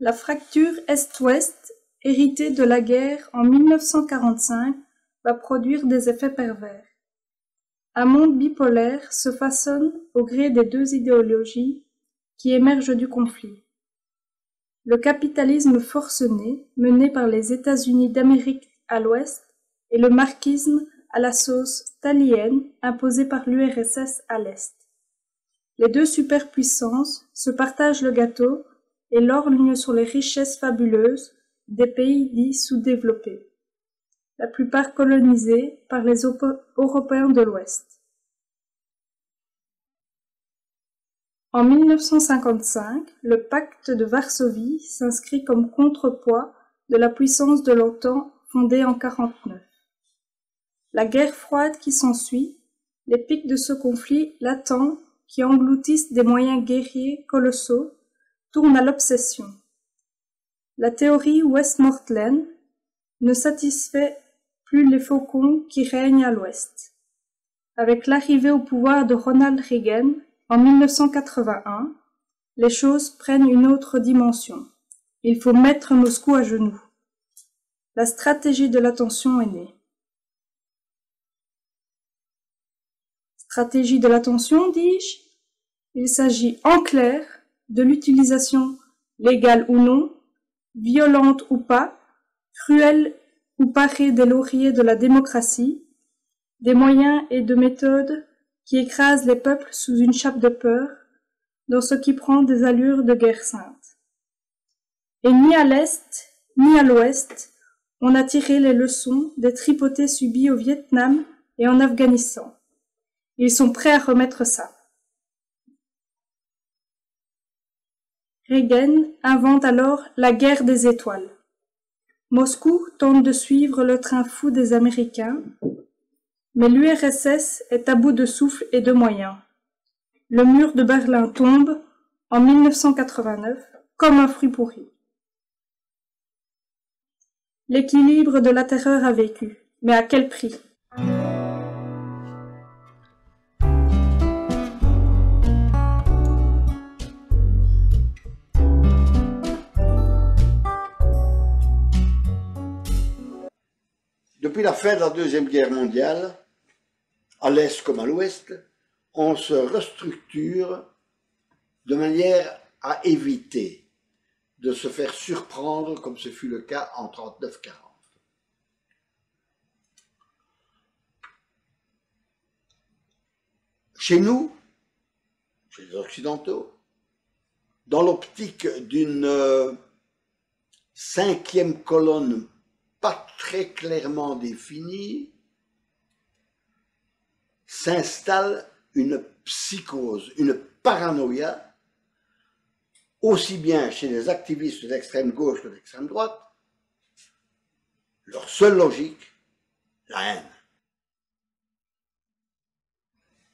La fracture Est-Ouest, héritée de la guerre en 1945, va produire des effets pervers. Un monde bipolaire se façonne au gré des deux idéologies qui émergent du conflit. Le capitalisme forcené, mené par les États-Unis d'Amérique à l'Ouest, et le marxisme à la sauce stalienne imposé par l'URSS à l'Est. Les deux superpuissances se partagent le gâteau et lorgnent sur les richesses fabuleuses des pays dits sous-développés, la plupart colonisés par les Européens de l'Ouest. En 1955, le pacte de Varsovie s'inscrit comme contrepoids de la puissance de l'OTAN fondée en 1949. La guerre froide qui s'ensuit, les pics de ce conflit latent qui engloutissent des moyens guerriers colossaux, tournent à l'obsession. La théorie Westmoreland ne satisfait plus les faucons qui règnent à l'Ouest. Avec l'arrivée au pouvoir de Ronald Reagan en 1981, les choses prennent une autre dimension. Il faut mettre Moscou à genoux. La stratégie de l'attention est née. Stratégie de l'attention, dis-je? Il s'agit en clair de l'utilisation, légale ou non, violente ou pas, cruelle ou parée des lauriers de la démocratie, des moyens et de méthodes qui écrasent les peuples sous une chape de peur, dans ce qui prend des allures de guerre sainte. Et ni à l'Est, ni à l'Ouest, on a tiré les leçons des tripotées subies au Vietnam et en Afghanistan. Ils sont prêts à remettre ça. Reagan invente alors la guerre des étoiles. Moscou tente de suivre le train fou des Américains, mais l'URSS est à bout de souffle et de moyens. Le mur de Berlin tombe en 1989 comme un fruit pourri. L'équilibre de la terreur a vécu, mais à quel prix? Depuis la fin de la Deuxième Guerre mondiale, à l'Est comme à l'Ouest, on se restructure de manière à éviter de se faire surprendre comme ce fut le cas en 1939-1940. Chez nous, chez les Occidentaux, dans l'optique d'une cinquième colonne pas très clairement définie, s'installe une psychose, une paranoïa, aussi bien chez les activistes d'extrême gauche que d'extrême droite. Leur seule logique, la haine.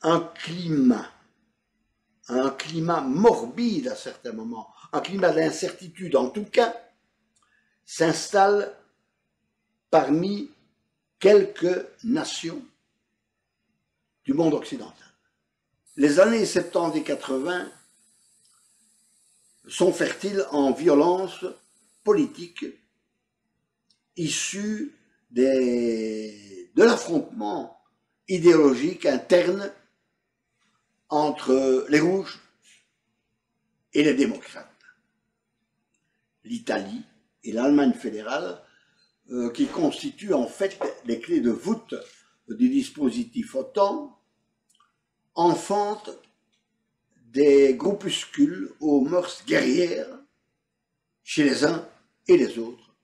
Un climat morbide à certains moments, un climat d'incertitude en tout cas, s'installe parmi quelques nations du monde occidental. Les années 70 et 80 sont fertiles en violence politique issue de l'affrontement idéologique interne entre les rouges et les démocrates. L'Italie et l'Allemagne fédérale, qui constituent en fait les clés de voûte du dispositif OTAN, enfantent des groupuscules aux mœurs guerrières chez les uns et les autres.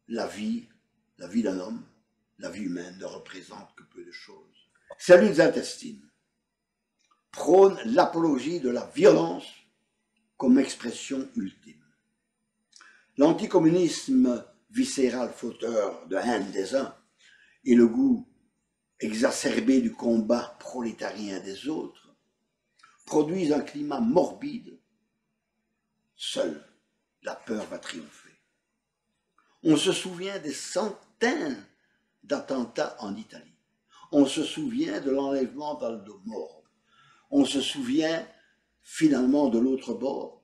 La vie d'un homme, la vie humaine ne représente que peu de choses. Ces luttes intestines prônent l'apologie de la violence comme expression ultime. L'anticommunisme viscéral fauteur de haine des uns et le goût exacerbé du combat prolétarien des autres produisent un climat morbide. Seule la peur va triompher. On se souvient des centaines d'attentats en Italie. On se souvient de l'enlèvement d'Aldo Moro. On se souvient finalement de l'autre bord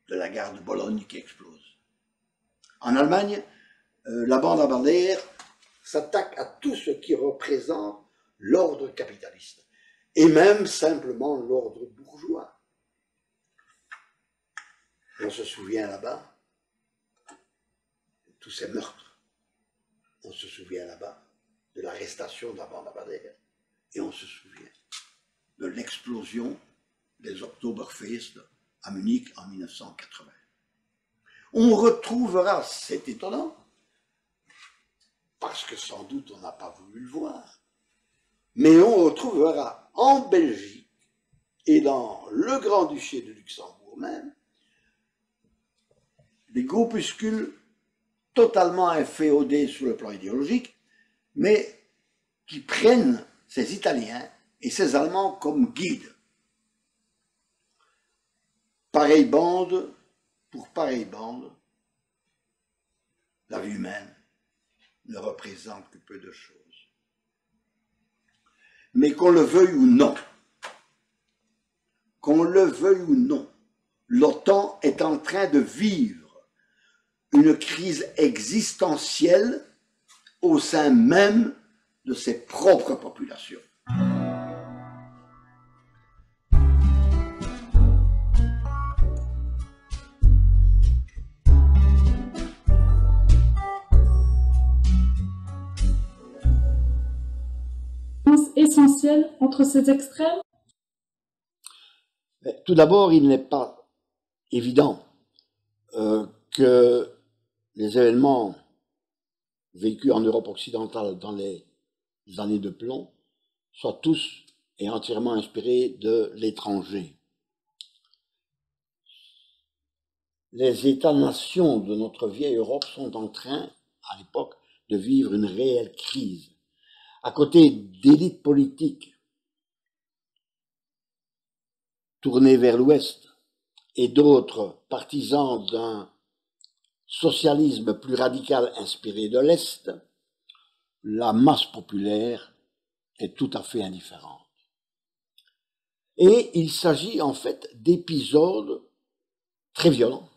de la gare de Bologne qui explose. En Allemagne, la bande à Bader s'attaque à tout ce qui représente l'ordre capitaliste, et même simplement l'ordre bourgeois. On se souvient là-bas de tous ces meurtres. On se souvient là-bas de l'arrestation de la bande à Bader. Et on se souvient de l'explosion des Oktoberfest à Munich en 1980. On retrouvera, c'est étonnant, parce que sans doute on n'a pas voulu le voir, mais on retrouvera en Belgique et dans le Grand-Duché de Luxembourg même, des groupuscules totalement inféodés sur le plan idéologique, mais qui prennent ces Italiens et ces Allemands comme guides. Pareille bande pour pareille bande, la vie humaine ne représente que peu de choses. Mais qu'on le veuille ou non, l'OTAN est en train de vivre une crise existentielle au sein même de ses propres populations. Essentielle entre ces extrêmes? Tout d'abord, il n'est pas évident que les événements vécus en Europe occidentale dans les années de plomb soient tous et entièrement inspirés de l'étranger. Les États-nations de notre vieille Europe sont en train, à l'époque, de vivre une réelle crise. À côté d'élites politiques tournées vers l'Ouest et d'autres partisans d'un socialisme plus radical inspiré de l'Est, la masse populaire est tout à fait indifférente. Et il s'agit en fait d'épisodes très violents,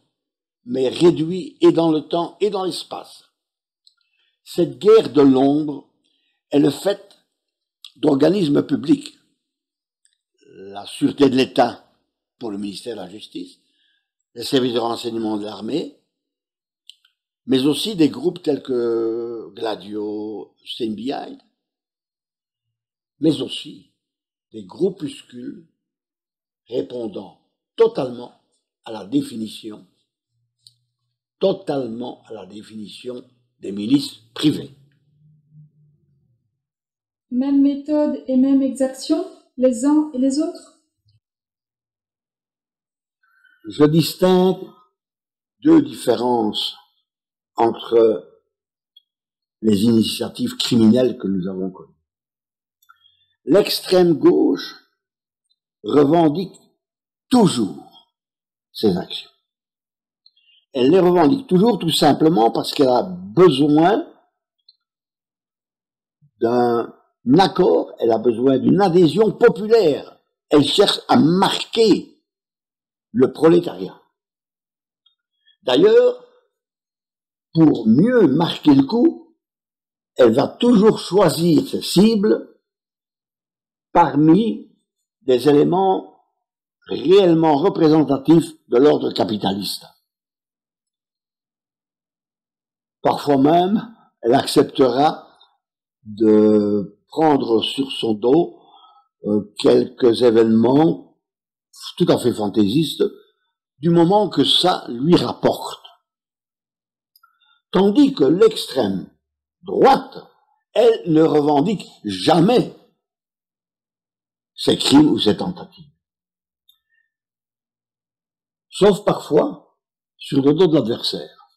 mais réduits et dans le temps et dans l'espace. Cette guerre de l'ombre est le fait d'organismes publics, la sûreté de l'État pour le ministère de la Justice, les services de renseignement de l'armée, mais aussi des groupes tels que Gladio, Stay Behind, mais aussi des groupuscules répondant totalement à la définition des milices privées. Même méthode et même exaction, les uns et les autres? Je distingue deux différences entre les initiatives criminelles que nous avons connues. L'extrême gauche revendique toujours ces actions. Elle les revendique toujours tout simplement parce qu'elle a besoin d'un accord, elle a besoin d'une adhésion populaire. Elle cherche à marquer le prolétariat. D'ailleurs, pour mieux marquer le coup, elle va toujours choisir ses cibles parmi des éléments réellement représentatifs de l'ordre capitaliste. Parfois même, elle acceptera de prendre sur son dos quelques événements tout à fait fantaisistes, du moment que ça lui rapporte. Tandis que l'extrême droite, elle ne revendique jamais ces crimes ou ces tentatives. Sauf parfois sur le dos de l'adversaire.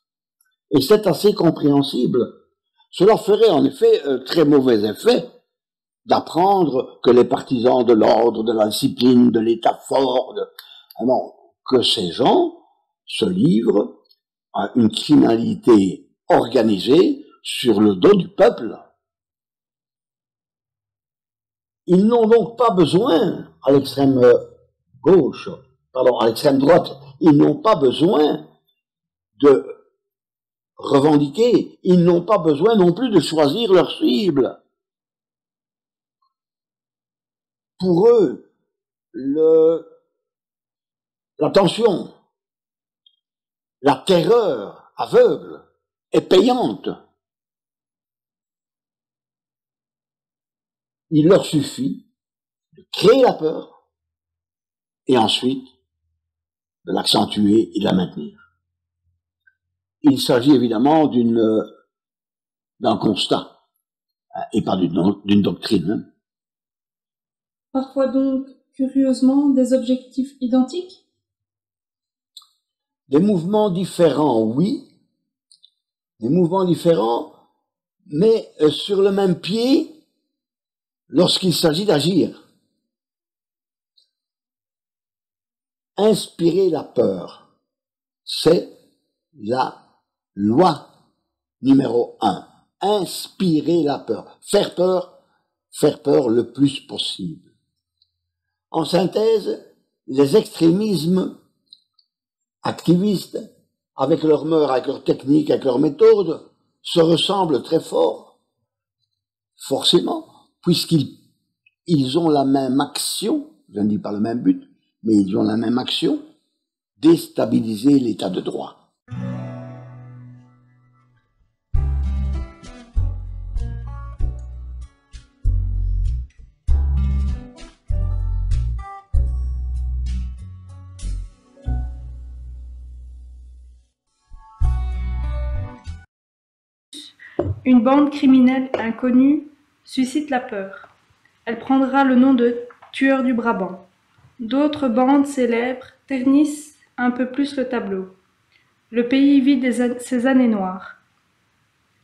Et c'est assez compréhensible. Cela ferait en effet très mauvais effet d'apprendre que les partisans de l'ordre, de la discipline, de l'État fort, que ces gens se livrent à une criminalité organisée sur le dos du peuple. Ils n'ont donc pas besoin, à l'extrême gauche, pardon, à l'extrême droite, ils n'ont pas besoin de revendiquer, ils n'ont pas besoin non plus de choisir leur cible. Pour eux, la tension, la terreur aveugle est payante. Il leur suffit de créer la peur et ensuite de l'accentuer et de la maintenir. Il s'agit évidemment d'un constat et pas d'une doctrine. Parfois donc, curieusement, des objectifs identiques? Des mouvements différents, oui. Des mouvements différents, mais sur le même pied lorsqu'il s'agit d'agir. Inspirer la peur, c'est la loi numéro 1. Inspirer la peur. Faire peur le plus possible. En synthèse, les extrémismes activistes, avec leurs mœurs, avec leurs techniques, avec leurs méthodes, se ressemblent très fort, forcément, puisqu'ils ont la même action, je ne dis pas le même but, mais ils ont la même action, déstabiliser l'état de droit. Une bande criminelle inconnue suscite la peur. Elle prendra le nom de tueur du Brabant. D'autres bandes célèbres ternissent un peu plus le tableau. Le pays vit ces années noires.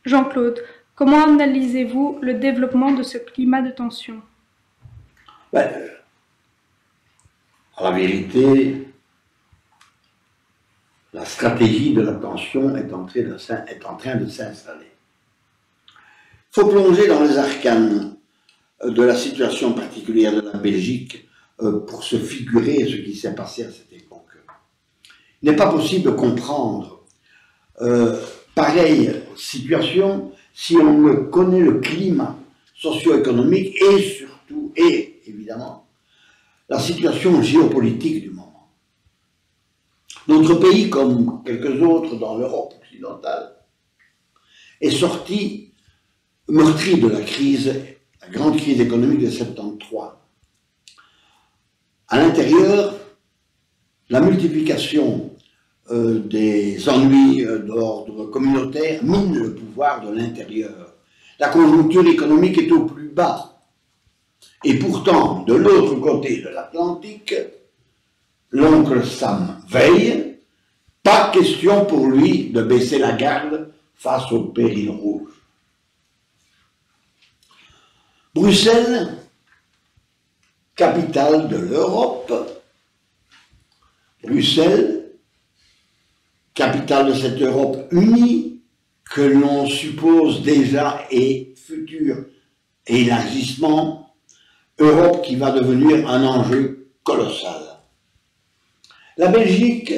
Jean-Claude, comment analysez-vous le développement de ce climat de tension? À la vérité, la stratégie de la tension est en train de s'installer. Il faut plonger dans les arcanes de la situation particulière de la Belgique pour se figurer ce qui s'est passé à cette époque. Il n'est pas possible de comprendre pareille situation si on ne connaît le climat socio-économique et surtout, et évidemment, la situation géopolitique du moment. Notre pays, comme quelques autres dans l'Europe occidentale, est sorti meurtri de la grande crise économique de 73. À l'intérieur, la multiplication des ennuis d'ordre communautaire mine le pouvoir de l'intérieur. La conjoncture économique est au plus bas. Et pourtant, de l'autre côté de l'Atlantique, l'oncle Sam veille. Pas question pour lui de baisser la garde face au péril rouge. Bruxelles, capitale de l'Europe. Bruxelles, capitale de cette Europe unie que l'on suppose déjà et futur élargissement, Europe qui va devenir un enjeu colossal. La Belgique,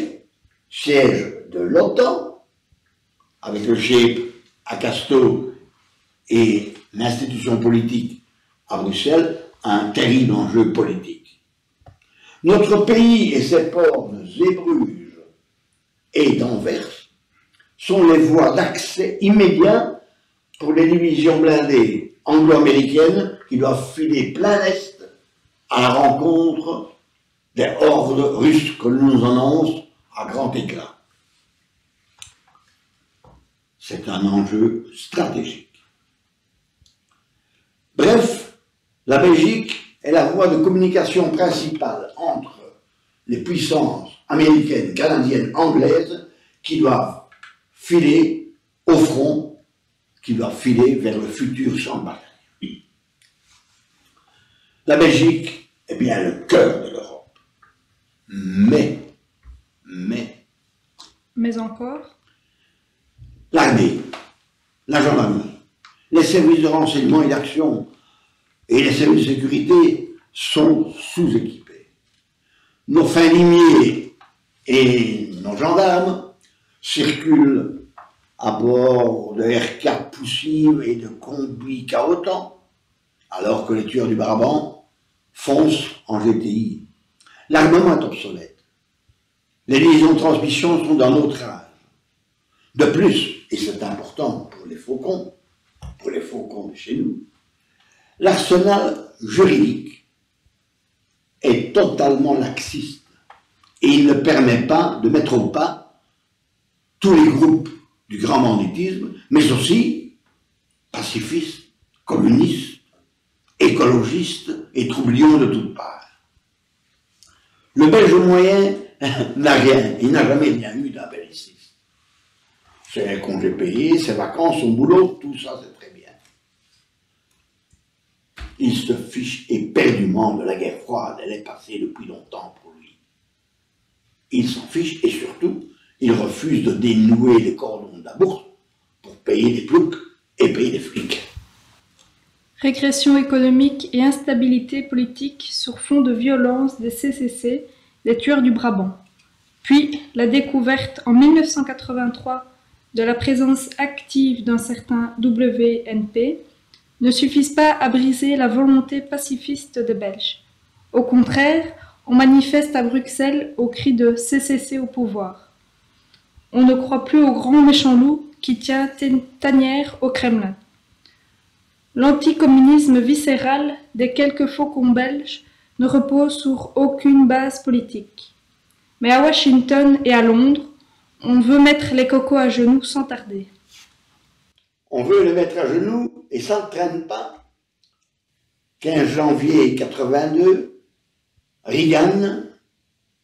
siège de l'OTAN, avec le chef à Casto et l'institution politique à Bruxelles, un terrible enjeu politique. Notre pays et ses ports de Zeebrugge et d'Anvers sont les voies d'accès immédiat pour les divisions blindées anglo-américaines qui doivent filer plein est à la rencontre des hordes russes que l'on nous annonce à grand éclat. C'est un enjeu stratégique. Bref, la Belgique est la voie de communication principale entre les puissances américaines, canadiennes, anglaises qui doivent filer au front, qui doivent filer vers le futur champ de bataille. La Belgique est bien le cœur de l'Europe. Mais encore? L'armée, la gendarmerie, les services de renseignement et d'action et les services de sécurité sont sous-équipés. nos fins limiers et nos gendarmes circulent à bord de R4 poussives et de combis caotants, alors que les tueurs du Brabant foncent en GTI. L'armement est obsolète. Les liaisons de transmission sont d'un autre âge. De plus, et c'est important pour les faucons de chez nous, l'arsenal juridique est totalement laxiste et il ne permet pas de mettre au pas tous les groupes du grand banditisme, mais aussi pacifistes, communistes, écologistes et troublions de toutes parts. Le Belge moyen n'a rien, il n'a jamais rien eu d'un belliciste. C'est un congé payé, ses vacances, son boulot, tout ça c'est très bien. Il se fiche éperdument de la guerre froide, elle est passée depuis longtemps pour lui. Il s'en fiche et surtout, il refuse de dénouer les cordons de la bourse pour payer des ploucs et payer des flics. Régression économique et instabilité politique sur fond de violence des CCC, des tueurs du Brabant. Puis la découverte en 1983 de la présence active d'un certain WNP ne suffisent pas à briser la volonté pacifiste des Belges. Au contraire, on manifeste à Bruxelles au cri de CCC au pouvoir. On ne croit plus au grand méchant loup qui tient tanière au Kremlin. L'anticommunisme viscéral des quelques faucons belges ne repose sur aucune base politique. Mais à Washington et à Londres, on veut mettre les cocos à genoux sans tarder. On veut les mettre à genoux et ça ne traîne pas. 15 janvier 1982, Reagan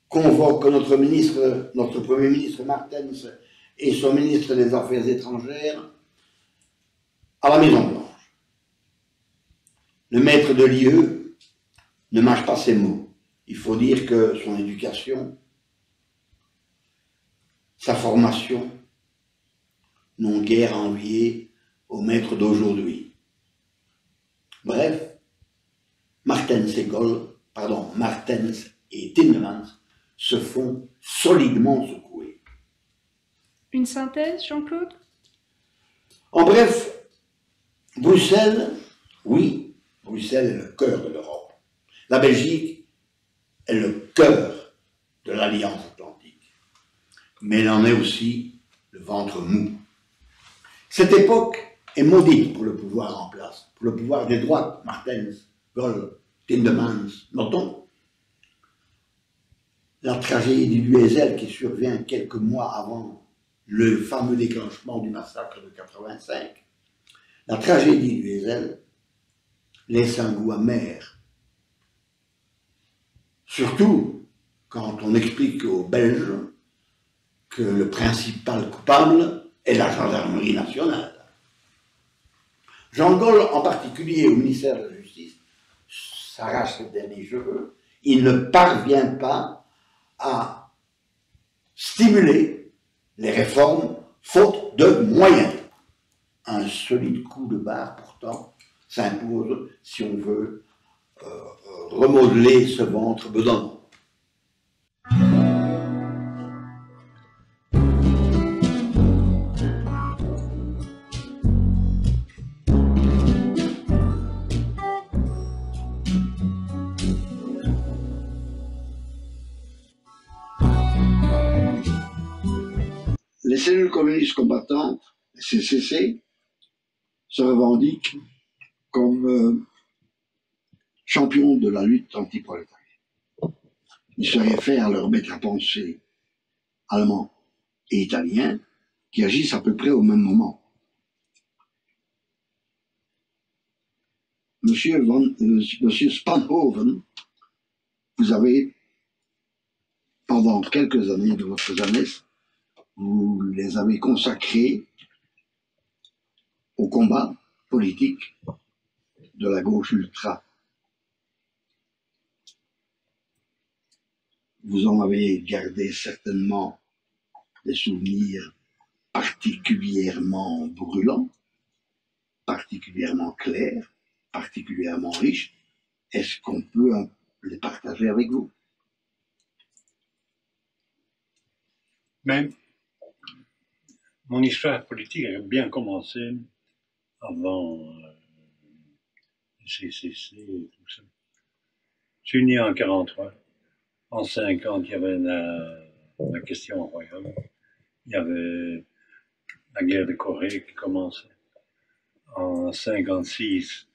convoque notre Premier ministre Martens et son ministre des Affaires étrangères à la Maison-Blanche. Le maître de l'IE ne mâche pas ses mots. Il faut dire que son éducation, sa formation n'ont guère à envier au maître d'aujourd'hui. Bref, Martens et Tindemans se font solidement secouer. Une synthèse, Jean-Claude? En bref, Bruxelles, oui, Bruxelles est le cœur de l'Europe. La Belgique est le cœur de l'Alliance atlantique. Mais elle en est aussi le ventre mou. Cette époque est maudite pour le pouvoir en place, pour le pouvoir des droites, Martens, Gaulle, Tindemans, notons la tragédie du Heysel qui survient quelques mois avant le fameux déclenchement du massacre de 85. La tragédie du Heysel laisse un goût amer. Surtout quand on explique aux Belges que le principal coupable est la gendarmerie nationale. Jean Gaulle, en particulier au ministère de la Justice, s'arrache les derniers cheveux. Il ne parvient pas à stimuler les réformes faute de moyens. Un solide coup de barre, pourtant, s'impose si on veut remodeler ce ventre bedonnant. Les cellules communistes combattantes, les CCC, se revendiquent comme champions de la lutte antiprolétaire. Il se réfère à leur maître à penser allemand et italien qui agissent à peu près au même moment. Monsieur Spanhoven, vous avez, pendant quelques années de votre jeunesse, vous les avez consacrés au combat politique de la gauche ultra. Vous en avez gardé certainement des souvenirs particulièrement brûlants, particulièrement clairs, particulièrement riches. Est-ce qu'on peut les partager avec vous? Mais mon histoire politique a bien commencé avant le CCC et tout ça. Je suis né en 43. En 50, il y avait la question royale. Il y avait la guerre de Corée qui commençait. En 56,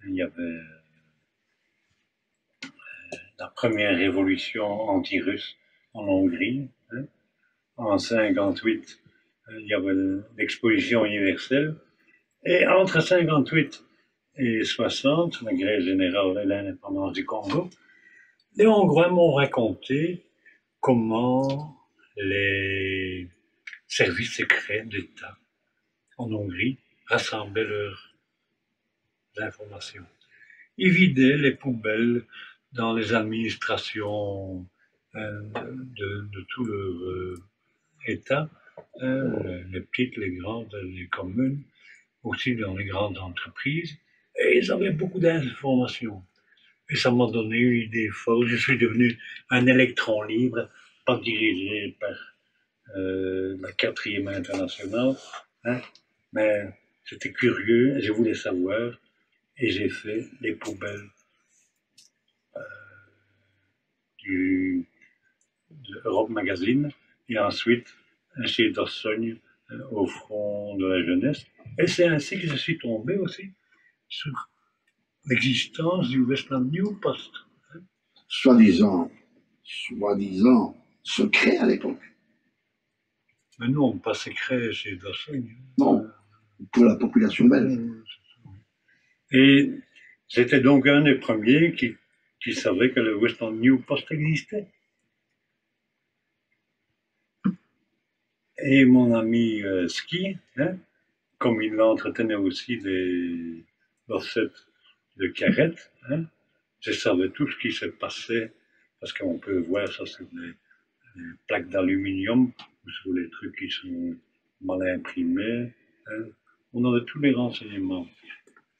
il y avait la première révolution anti-russe en Hongrie. Hein. En 58, il y avait l'exposition universelle. Et entre 58 et 60, la guerre générale et l'indépendance du Congo, les Hongrois m'ont raconté comment les services secrets d'État en Hongrie rassemblaient leurs informations. Ils vidaient les poubelles dans les administrations de tout leur État, les petites, les grandes, les communes, aussi dans les grandes entreprises, et ils avaient beaucoup d'informations. Et ça m'a donné une idée folle. Je suis devenu un électron libre, pas dirigé par la 4e internationale, hein, mais j'étais curieux, je voulais savoir, et j'ai fait les poubelles de Europe Magazine, et ensuite chez Dorsogne, au front de la jeunesse. Et c'est ainsi que je suis tombé aussi sur l'existence du Westland New Post. Soi-disant secret à l'époque. Mais non, pas secret chez Dorsogne. Non, pour la population belge. Et j'étais donc un des premiers qui savait que le Westland New Post existait. Et mon ami Ski, hein, comme il entretenait aussi des recettes de carettes, hein, je savais tout ce qui se passait, parce qu'on peut voir ça sur les plaques d'aluminium ou sur les trucs qui sont mal imprimés. Hein. On avait tous les renseignements.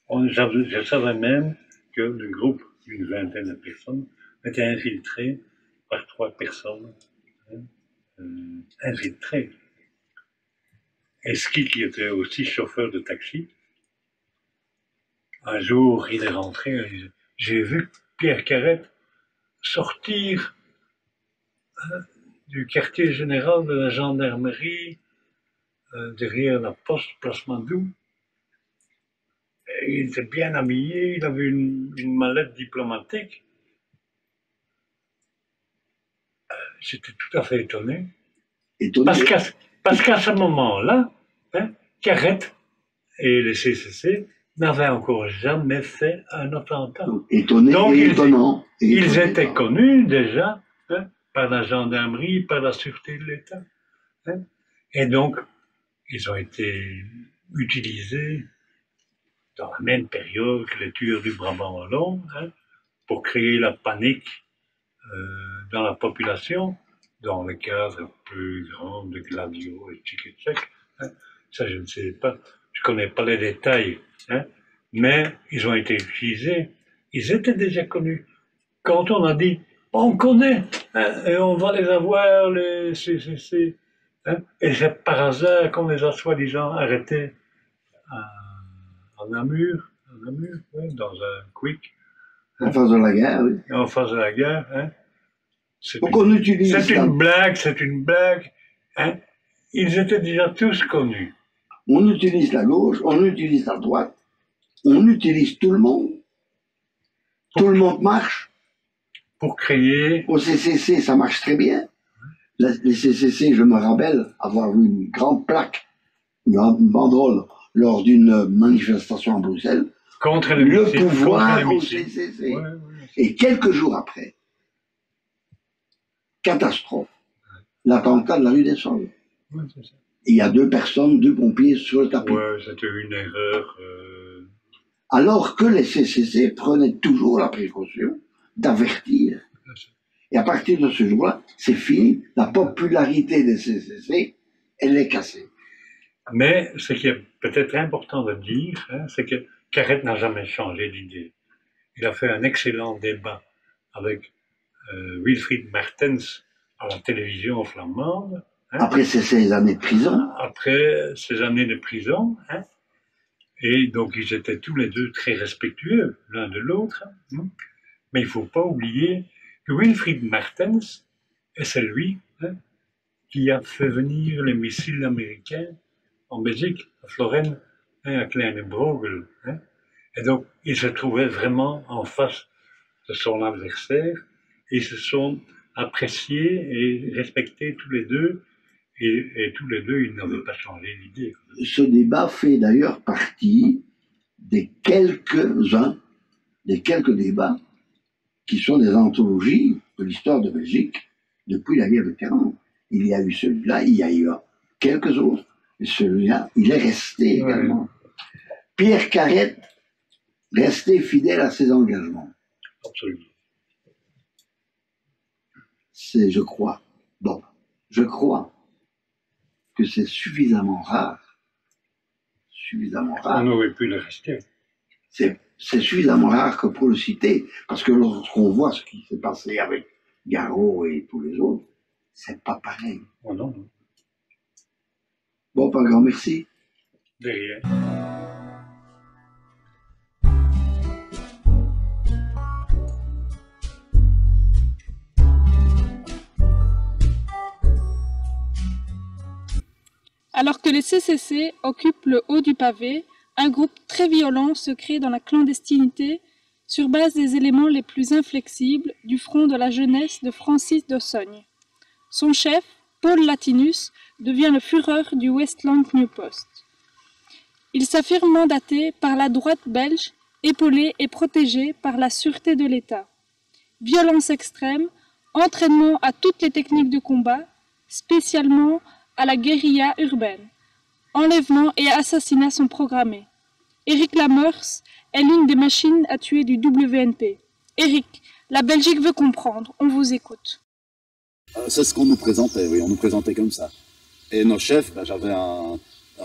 Je savais même que le groupe d'une vingtaine de personnes était infiltré par 3 personnes infiltrées. Et Ski, qui était aussi chauffeur de taxi, un jour, il est rentré, il dit, j'ai vu Pierre Carrette sortir du quartier général de la gendarmerie derrière la poste Place Mandou. Il était bien habillé, il avait une mallette diplomatique. J'étais tout à fait étonné. Parce qu'à ce moment-là, hein, Carrette et les CCC n'avaient encore jamais fait un attentat. Étonné donc et étonnant. Ils étaient connus déjà, hein, par la gendarmerie, par la sûreté de l'État. Hein, et donc, ils ont été utilisés dans la même période que les tueurs du Brabant wallon, hein, pour créer la panique dans la population, dans le cadre plus grand de Gladio et Tchik-Tchek. Hein. Ça, je ne sais pas, je ne connais pas les détails, hein, mais ils ont été utilisés. Ils étaient déjà connus. Quand on a dit, on connaît, hein, et on va les avoir, les CCC, hein, et c'est par hasard qu'on les a soi-disant arrêtés en Namur, ouais, dans un quick. En face de la guerre, oui. En face de la guerre, hein. C'est une blague, hein. Ils étaient déjà tous connus. On utilise la gauche, on utilise la droite, on utilise tout le monde. Tout le monde marche. Pour créer... Au CCC, ça marche très bien. Les CCC, je me rappelle avoir vu une grande plaque, une banderole, lors d'une manifestation à Bruxelles. Contre le pouvoir au CCC. Ouais. Et quelques jours après, catastrophe, l'attentat de la rue des Saules. Ouais, c'est ça. Il y a 2 personnes, 2 pompiers sur le tapis. Ouais, c'était une erreur. Alors que les CCC prenaient toujours la précaution d'avertir. Et à partir de ce jour-là, c'est fini. La popularité des CCC, elle est cassée. Mais ce qui est peut-être important de dire, hein, c'est que Carrette n'a jamais changé d'idée. Il a fait un excellent débat avec Wilfried Martens à la télévision flamande, Hein, après ces années de prison. après ces années de prison. Hein, et donc, ils étaient tous les deux très respectueux l'un de l'autre. Hein, mais il ne faut pas oublier que Wilfried Martens est celui, hein, qui a fait venir les missiles américains en Belgique, à Florennes, hein, à Kleine Brogel. Hein. Et donc, il se trouvait vraiment en face de son adversaire. Et ils se sont appréciés et respectés tous les deux. Et tous les deux, ils n'avaient pas changé d'idée. Ce débat fait d'ailleurs partie des quelques débats qui sont des anthologies de l'histoire de Belgique depuis la guerre de 40. Il y a eu celui-là, il y a eu quelques autres, et celui-là, il est resté également. Ouais. Pierre Carrette, resté fidèle à ses engagements. Absolument. C'est, je crois que c'est suffisamment rare. On aurait pu le rester. C'est suffisamment rare que pour le citer, parce que lorsqu'on voit ce qui s'est passé avec Garot et tous les autres, c'est pas pareil. Oh non, non. Bon, pas grand merci. De rien. Alors que les CCC occupent le haut du pavé, un groupe très violent se crée dans la clandestinité sur base des éléments les plus inflexibles du front de la jeunesse de Francis d'Ossogne. Son chef, Paul Latinus, devient le Führer du Westland New Post. Il s'affirme mandaté par la droite belge, épaulé et protégé par la sûreté de l'État. Violence extrême, entraînement à toutes les techniques de combat, spécialement à la guérilla urbaine. Enlèvements et assassinats sont programmés. Éric Lamers est l'une des machines à tuer du WNP. Éric, la Belgique veut comprendre, on vous écoute. C'est ce qu'on nous présentait, oui, on nous présentait comme ça. Et nos chefs, j'avais un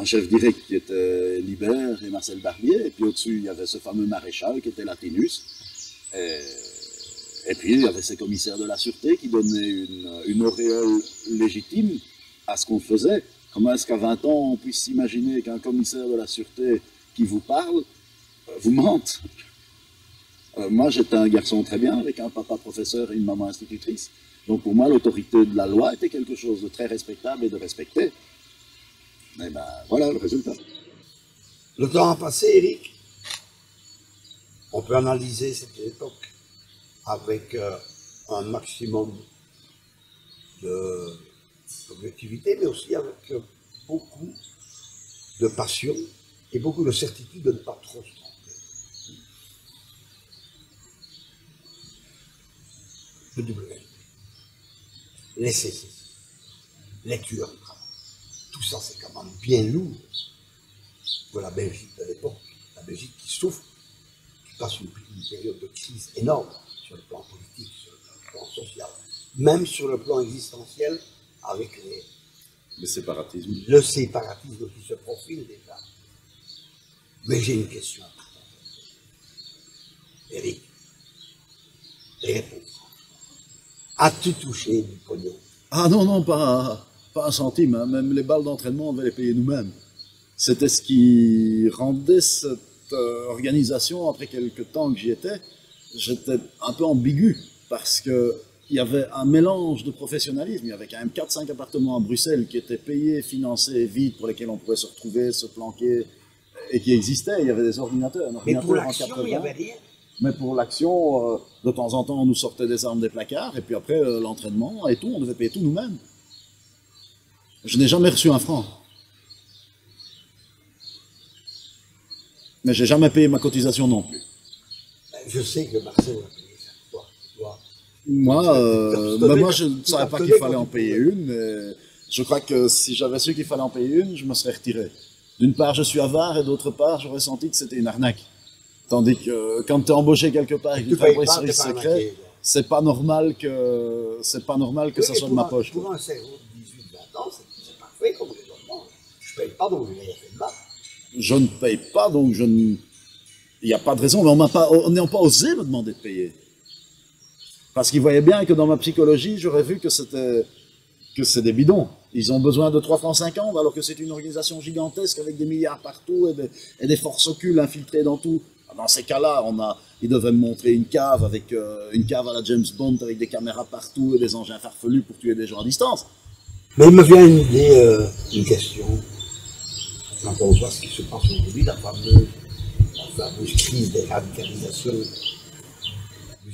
chef direct qui était Libert et Marcel Barbier, et puis au-dessus il y avait ce fameux maréchal qui était Latinus. Et puis il y avait ces commissaires de la sûreté qui donnaient une auréole légitime à ce qu'on faisait. Comment est-ce qu'à 20 ans, on puisse s'imaginer qu'un commissaire de la sûreté qui vous parle, vous mente? Moi, j'étais un garçon très bien, avec un papa professeur et une maman institutrice. Donc pour moi, l'autorité de la loi était quelque chose de très respectable et de respecté. Mais voilà le résultat. Le temps a passé, Eric. On peut analyser cette époque avec un maximum d'objectivité, mais aussi avec beaucoup de passion et beaucoup de certitude de ne pas trop se tromper. Le WNP, les CCC, les tueurs de travail, tout ça c'est quand même bien lourd pour la Belgique de l'époque, la Belgique qui souffre, qui passe une période de crise énorme sur le plan politique, sur le plan social, même sur le plan existentiel, avec le séparatisme qui se profile déjà. Mais j'ai une question. Eric, réponds. As-tu touché du pognon? Ah non, pas un centime, hein. Même les balles d'entraînement, on devait les payer nous-mêmes. C'était ce qui rendait cette organisation, après quelques temps que j'y étais, j'étais un peu ambigu, parce que il y avait un mélange de professionnalisme. Il y avait quand même 4-5 appartements à Bruxelles qui étaient payés, financés, vides, pour lesquels on pouvait se retrouver, se planquer, et qui existaient. Il y avait des ordinateurs. Mais pour l'action, il n'y avait rien. Mais pour l'action, de temps en temps, on nous sortait des armes des placards, et puis après, l'entraînement et tout, on devait payer tout nous-mêmes. Je n'ai jamais reçu un franc. Mais j'ai jamais payé ma cotisation non plus. Je sais que Marcel a payé ça. Moi, je ne savais pas qu'il fallait en payer une. Et je crois que si j'avais su qu'il fallait en payer une, je me serais retiré. D'une part, je suis avare, et d'autre part, j'aurais senti que c'était une arnaque. Tandis que quand tu es embauché quelque part et que tu travailles pour les services secrets, c'est pas normal que ça soit de ma poche. Pour un cerveau de 18-20 ans, c'est parfait comme raisonnement. Je ne paye pas, donc je n'ai rien fait de mal. Je ne paye pas, donc il n'y a pas de raison, mais on n'a pas osé me demander de payer. Parce qu'ils voyaient bien que dans ma psychologie, j'aurais vu que c'est des bidons. Ils ont besoin de 3,50 francs, alors que c'est une organisation gigantesque avec des milliards partout et des forces occultes infiltrées dans tout. Dans ces cas-là, ils devaient me montrer une cave avec une cave à la James Bond avec des caméras partout et des engins farfelus pour tuer des gens à distance. Mais il me vient une idée, une question. Quand on voit ce qui se passe aujourd'hui, la fameuse crise des radicalisations.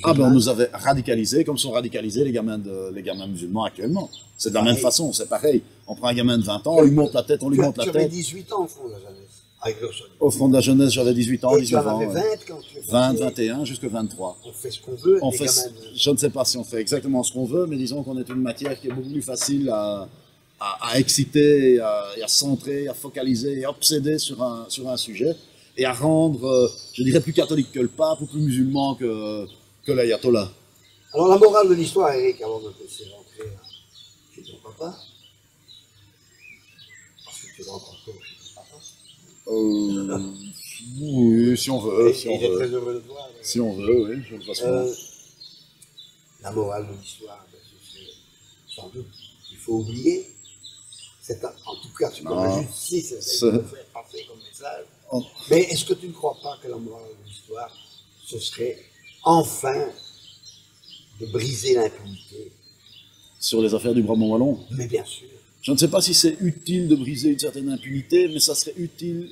Ah ben on nous avait radicalisés comme sont radicalisés les gamins musulmans actuellement. C'est de la même façon, c'est pareil. On prend un gamin de 20 ans, on lui monte la tête, on lui monte la tête. Tu avais 18 ans au fond de la jeunesse, avec le sol. Au front de la jeunesse, j'avais 18 ans, 19 ans. Et tu en avais 20 quand tu es 20, 21, jusqu'à 23. On fait ce qu'on veut, Je ne sais pas si on fait exactement ce qu'on veut, mais disons qu'on est une matière qui est beaucoup plus facile à exciter, à centrer, à focaliser, à obséder sur un sujet, et à rendre, je dirais, plus catholique que le pape, ou plus musulman que l'ayatollah. Alors la morale de l'histoire, Eric, avant de te laisser rentrer chez ton papa, parce que tu rentres encore chez ton papa. Oui, si on veut. Il est très heureux de te voir. Si on veut, oui, je le fasse moi. La morale de l'histoire, c'est sans doute qu'il faut oublier. En tout cas, ce qu'on juste ici, c'est ce qu'il faut faire passer comme message. Mais est-ce que tu ne crois pas que la morale de l'histoire, ce serait enfin de briser l'impunité? Sur les affaires du Brabant wallon? Mais bien sûr. Je ne sais pas si c'est utile de briser une certaine impunité, mais ça serait utile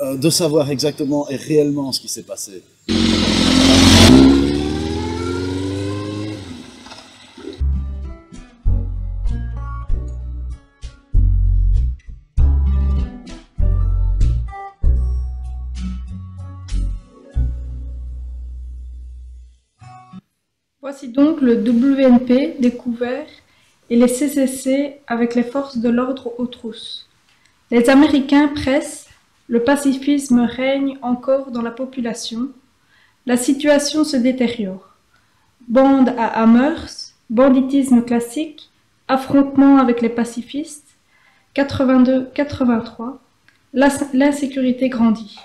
de savoir exactement et réellement ce qui s'est passé. Voici donc le WNP découvert et les CCC avec les forces de l'ordre aux trousses. Les Américains pressent, le pacifisme règne encore dans la population, la situation se détériore. Bande à Amherst, banditisme classique, affrontement avec les pacifistes, 82-83, l'insécurité grandit.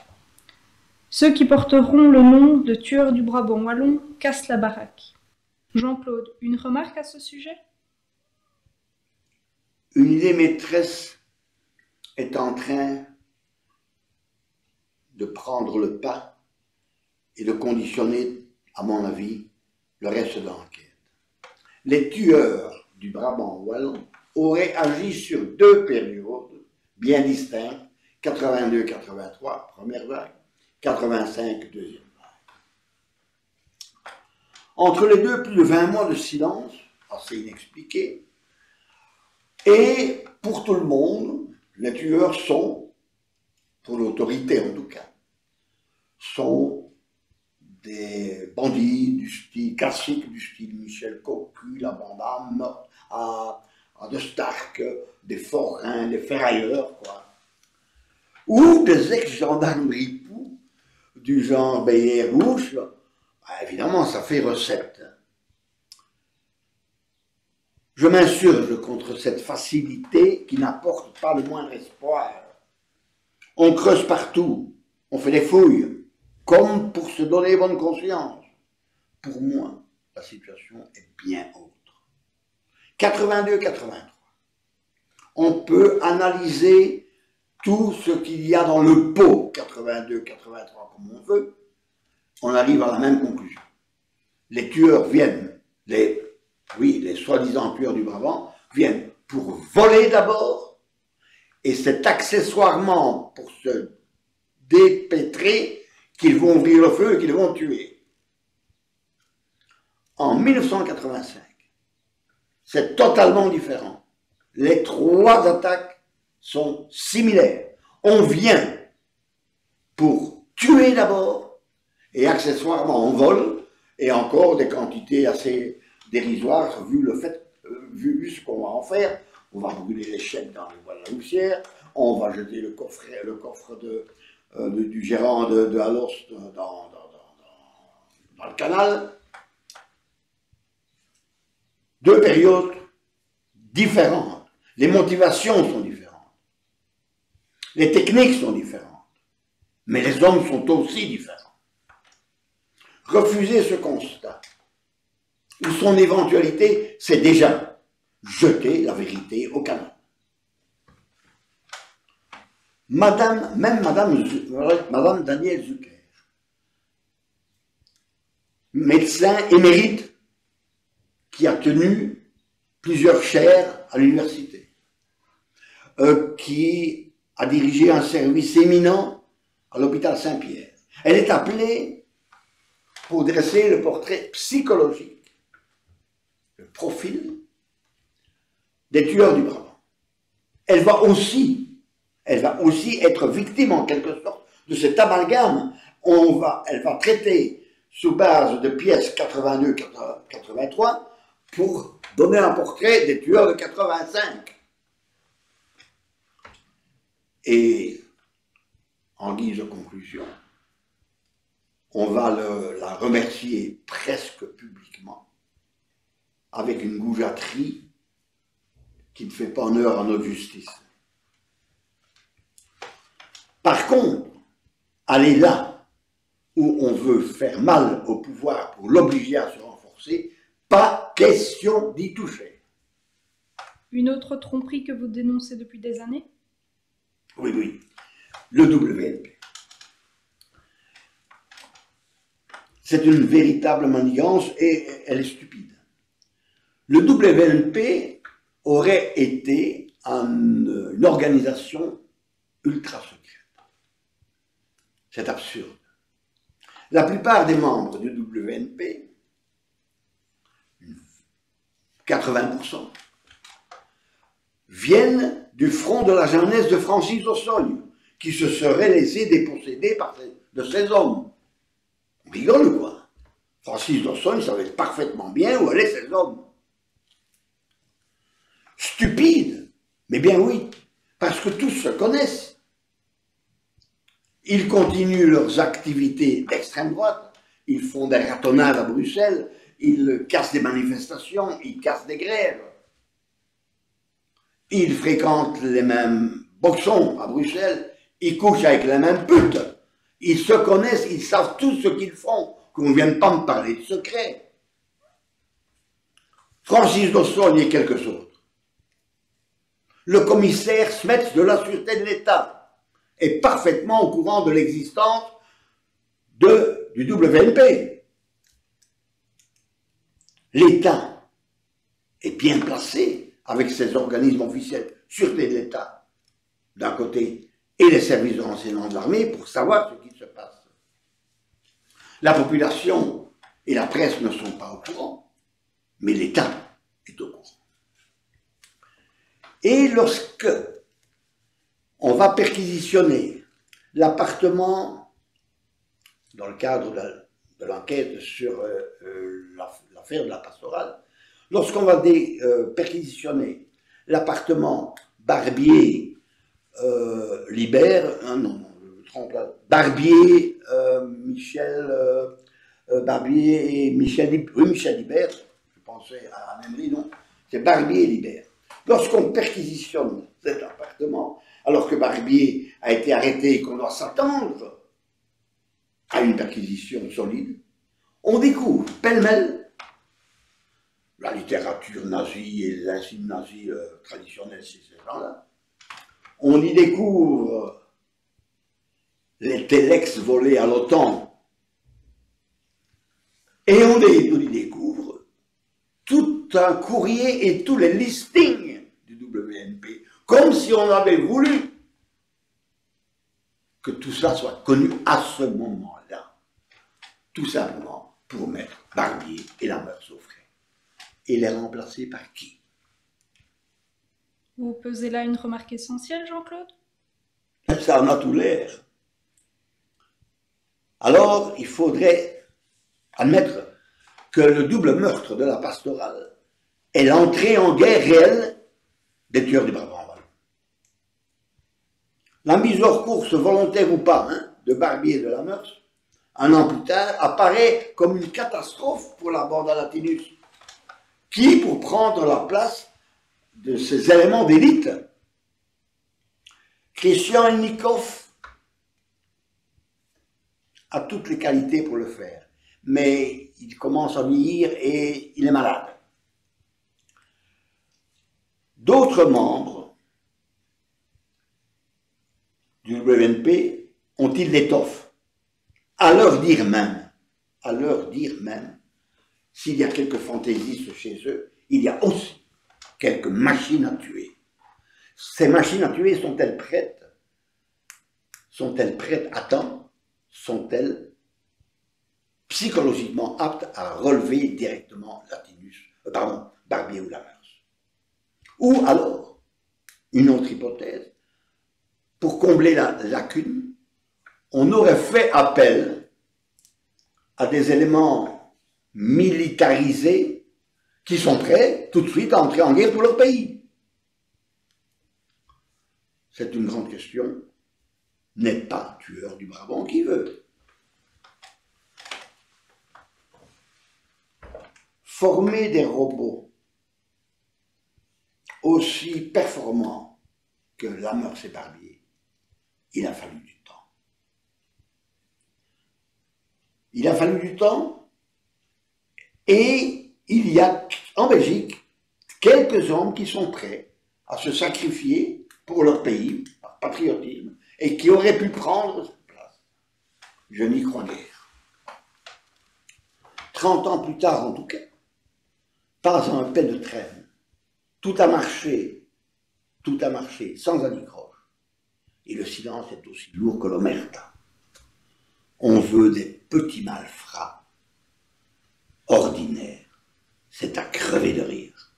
Ceux qui porteront le nom de tueurs du Brabant wallon cassent la baraque. Jean-Claude, une remarque à ce sujet? Une idée maîtresse est en train de prendre le pas et de conditionner, à mon avis, le reste de l'enquête. Les tueurs du Brabant wallon auraient agi sur deux périodes bien distinctes, 82-83, première vague, 85, deuxième vague. Entre les deux, plus de 20 mois de silence, assez inexpliqué, et pour tout le monde, les tueurs sont, pour l'autorité en tout cas, sont des bandits du style classique, du style Michel Cocu, la bande à de Stark, des forains, des ferrailleurs, quoi. Ou des ex-gendarmes ripoux, du genre Beyer-Gouche. Évidemment, ça fait recette. Je m'insurge contre cette facilité qui n'apporte pas le moindre espoir. On creuse partout, on fait des fouilles, comme pour se donner bonne conscience. Pour moi, la situation est bien autre. 82-83. On peut analyser tout ce qu'il y a dans le pot 82-83 comme on veut. On arrive à la même conclusion. Les tueurs viennent, les soi-disant tueurs du Brabant, viennent pour voler d'abord, et c'est accessoirement pour se dépêtrer qu'ils vont ouvrir le feu et qu'ils vont tuer. En 1985, c'est totalement différent. Les trois attaques sont similaires. On vient pour tuer d'abord, et accessoirement on vole, et encore des quantités assez dérisoires vu ce qu'on va en faire. On va brûler les chèques dans les bois de la Houssière, on va jeter le coffre du gérant de Halos dans le canal. Deux périodes différentes. Les motivations sont différentes. Les techniques sont différentes. Mais les hommes sont aussi différents. Refuser ce constat, ou son éventualité, c'est déjà jeter la vérité au canal. Madame Danielle Zucker, médecin émérite qui a tenu plusieurs chaires à l'université, qui a dirigé un service éminent à l'hôpital Saint-Pierre. Elle est appelée pour dresser le portrait psychologique, le profil des tueurs du Brabant. Elle va aussi être victime en quelque sorte de cet amalgame. Elle va traiter sous base de pièces 82-83 pour donner un portrait des tueurs de 85. Et en guise de conclusion, on va la remercier presque publiquement avec une goujaterie qui ne fait pas honneur à notre justice. Par contre, aller là où on veut faire mal au pouvoir pour l'obliger à se renforcer, pas question d'y toucher. Une autre tromperie que vous dénoncez depuis des années? Oui, le WNP. C'est une véritable manigance et elle est stupide. Le WNP aurait été une organisation ultra secrète. C'est absurde. La plupart des membres du WNP, 80%, viennent du front de la jeunesse de Francis d'Ossogne, qui se serait laissé déposséder de ces hommes. On rigole ou quoi? Francis d'Ossogne savait parfaitement bien où allaient ces hommes. Stupide, mais bien oui, parce que tous se connaissent. Ils continuent leurs activités d'extrême droite, ils font des ratonnades à Bruxelles, ils cassent des manifestations, ils cassent des grèves. Ils fréquentent les mêmes boxons à Bruxelles, ils couchent avec les mêmes putes. Ils se connaissent, ils savent tout ce qu'ils font, qu'on ne vienne pas me parler de secret. Francis d'Ossogne et quelques autres. Le commissaire Smets de la Sûreté de l'État est parfaitement au courant de l'existence du WNP. L'État est bien placé avec ses organismes officiels, Sûreté de l'État d'un côté et les services de renseignement de l'armée pour savoir ce qui se passe. La population et la presse ne sont pas au courant, mais l'État est au courant. Et lorsque on va perquisitionner l'appartement dans le cadre de l'enquête sur l'affaire de la pastorale, lorsqu'on va perquisitionner l'appartement Barbier Libert, non, je me trompe là, Barbier, Barbier et Michel Libert, je pensais à la même non, c'est Barbier et Libert. Lorsqu'on perquisitionne cet appartement, alors que Barbier a été arrêté et qu'on doit s'attendre à une perquisition solide, on découvre pêle-mêle la littérature nazie et les insignes nazis traditionnels chez ces gens-là. On y découvre les téléx volés à l'OTAN et on y découvre tout un courrier et tous les listings du WNP, comme si on avait voulu que tout ça soit connu à ce moment-là, tout simplement pour mettre Barbier et la mœurs au frais. Et les remplacer par qui? Vous posez là une remarque essentielle, Jean-Claude? Ça en a tout l'air. Alors, il faudrait admettre que le double meurtre de la pastorale est l'entrée en guerre réelle des tueurs du Brabant. La mise hors course, volontaire ou pas, de Barbier et de la Meurs, un an plus tard, apparaît comme une catastrophe pour la bande à Latinus, qui, pour prendre la place de ces éléments d'élite, Christian Elnikov a toutes les qualités pour le faire, mais il commence à vieillir et il est malade. D'autres membres du WNP ont-ils l'étoffe, à leur dire même, s'il y a quelques fantaisistes chez eux, il y a aussi quelques machines à tuer. Ces machines à tuer sont-elles prêtes? Sont-elles prêtes à temps? Sont-elles psychologiquement aptes à relever directement Barbier ou Lamers? Ou alors, une autre hypothèse, pour combler la lacune, on aurait fait appel à des éléments militarisés qui sont prêts tout de suite à entrer en guerre pour leur pays. C'est une grande question. N'est pas tueur du Brabant qui veut. Former des robots aussi performants que Lamers et Barbier, il a fallu du temps. Il a fallu du temps et il y a en Belgique quelques hommes qui sont prêts à se sacrifier pour leur pays, par patriotisme, et qui auraient pu prendre cette place. Je n'y crois guère. 30 ans plus tard, en tout cas, pas un pet de traîne. Tout a marché sans anicroche. Et le silence est aussi lourd que l'omerta. On veut des petits malfrats ordinaires. C'est à crever de rire.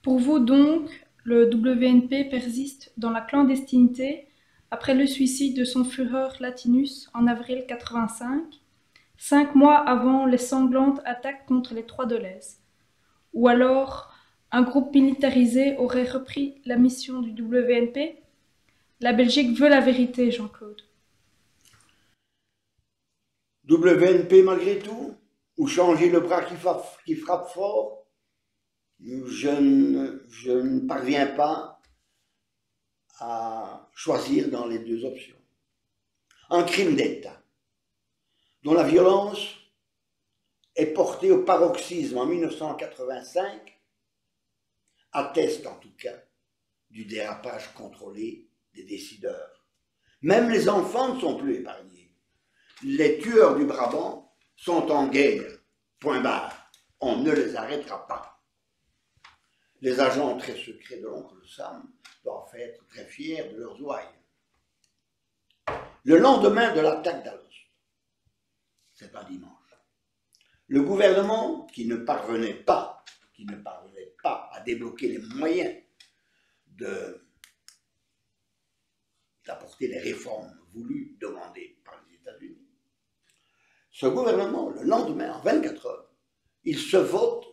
Pour vous donc, le WNP persiste dans la clandestinité après le suicide de son Führer Latinus en avril 85, 5 mois avant les sanglantes attaques contre les Trois Dolez. Ou alors, un groupe militarisé aurait repris la mission du WNP? La Belgique veut la vérité, Jean-Claude. WNP malgré tout? Ou changer le bras qui frappe fort? Je ne parviens pas à choisir dans les deux options. Un crime d'État, dont la violence est portée au paroxysme en 1985, atteste en tout cas du dérapage contrôlé des décideurs. Même les enfants ne sont plus épargnés. Les tueurs du Brabant sont en guerre, point barre. On ne les arrêtera pas. Les agents très secrets de l'oncle Sam doivent être très fiers de leurs ouailles. Le lendemain de l'attaque d'Alost, c'est un dimanche, le gouvernement, qui ne parvenait pas à débloquer les moyens d'apporter les réformes voulues, demandées par les États-Unis, ce gouvernement, le lendemain, en 24 heures, il se vote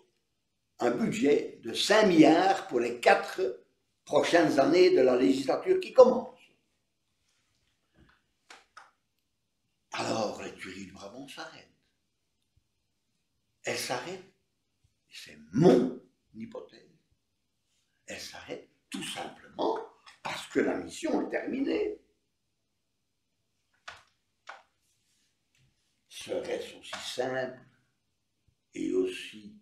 un budget de 5 milliards pour les 4 prochaines années de la législature qui commence. Alors, les tueries du Brabant s'arrêtent. Elles s'arrêtent, c'est mon hypothèse, elles s'arrêtent tout simplement parce que la mission est terminée. Serait-ce aussi simple et aussi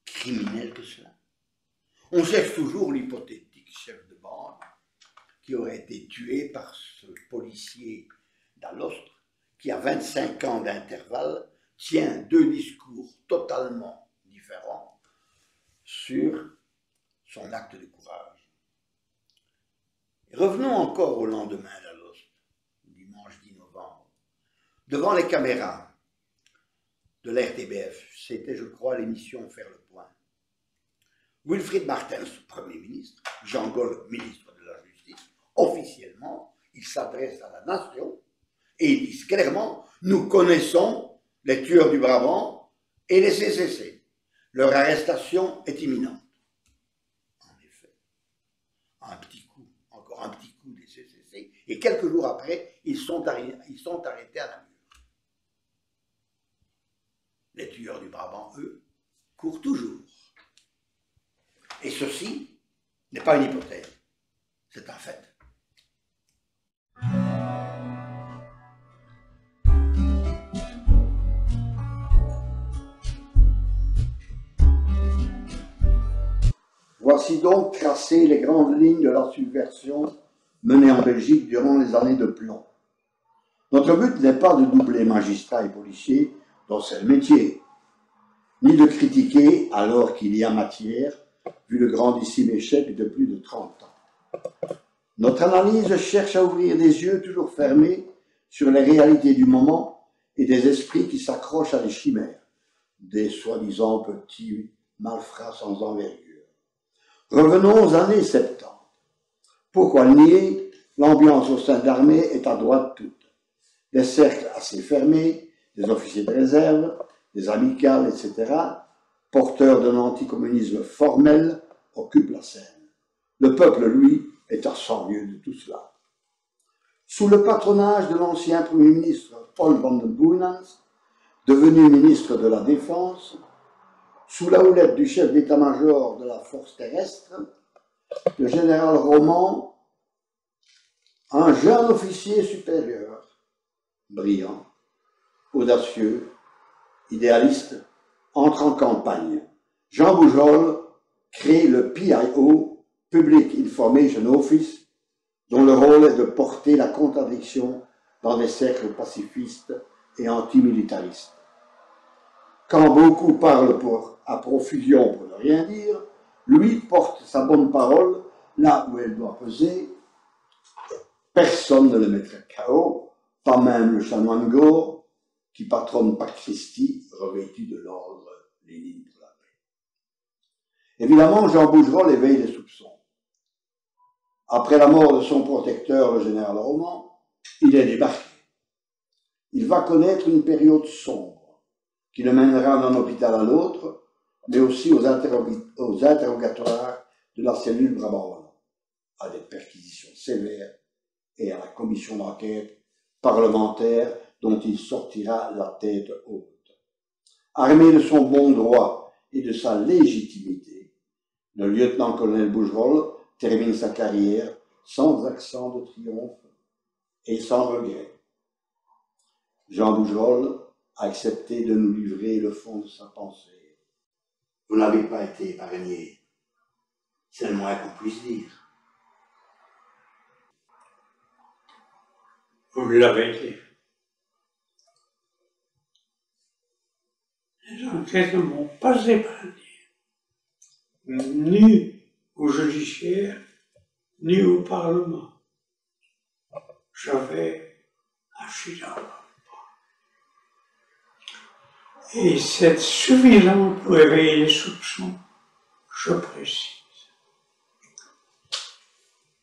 criminel que cela? On cherche toujours l'hypothétique chef de bande qui aurait été tué par ce policier d'Alost qui, à 25 ans d'intervalle, tient 2 discours totalement différents sur son acte de courage. Et revenons encore au lendemain d'Alost, dimanche 10 novembre, devant les caméras de l'RTBF, c'était, je crois, l'émission Faire le point. Wilfried Martens, Premier ministre, Jean Gol, ministre de la Justice, officiellement, ils s'adressent à la nation et ils disent clairement « Nous connaissons les tueurs du Brabant et les CCC. Leur arrestation est imminente. » En effet, encore un petit coup des CCC, et quelques jours après, ils sont arrêtés à Namur. Les tueurs du Brabant, eux, courent toujours. Et ceci n'est pas une hypothèse, c'est un fait. Voici donc tracées les grandes lignes de la subversion menée en Belgique durant les années de plomb. Notre but n'est pas de doubler magistrats et policiers dans ce métier, ni de critiquer alors qu'il y a matière, vu le grandissime échec de plus de 30 ans. Notre analyse cherche à ouvrir des yeux toujours fermés sur les réalités du moment et des esprits qui s'accrochent à des chimères, des soi-disant petits malfrats sans envergure. Revenons aux années 70. Pourquoi le nier? L'ambiance au sein de l'armée est à droite toute. Des cercles assez fermés, des officiers de réserve, des amicales, etc., porteurs d'un anticommunisme formel, occupent la scène. Le peuple, lui, est à 100 lieues de tout cela. Sous le patronage de l'ancien Premier ministre Paul van den Boeynants, devenu ministre de la Défense, sous la houlette du chef d'état-major de la force terrestre, le général Roman, un jeune officier supérieur, brillant, audacieux, idéaliste, entre en campagne. Jean Boujrol crée le PIO, Public Information Office, dont le rôle est de porter la contradiction dans des cercles pacifistes et antimilitaristes. Quand beaucoup parlent à profusion pour ne rien dire, lui porte sa bonne parole là où elle doit peser. Personne ne le mettrait KO, pas même le chanoine Gore, qui patronne par Christie, revêtu de l'ordre Lénine pour la paix. Évidemment, Jean Boujrol éveille les soupçons. Après la mort de son protecteur, le général Roman, il est débarqué. Il va connaître une période sombre, qui le mènera d'un hôpital à l'autre, mais aussi aux interrogatoires de la cellule Brabant, à des perquisitions sévères et à la commission d'enquête parlementaire dont il sortira la tête haute. Armé de son bon droit et de sa légitimité, le lieutenant-colonel Boujrol termine sa carrière sans accent de triomphe et sans regret. Jean Boujrol a accepté de nous livrer le fond de sa pensée. Vous n'avez pas été épargné, c'est le moins qu'on puisse dire. Vous l'avez dit. Les enquêtes ne m'ont pas épargné, ni au judiciaire, ni au Parlement. J'avais un filet. Et c'est suffisant pour éveiller les soupçons, je précise.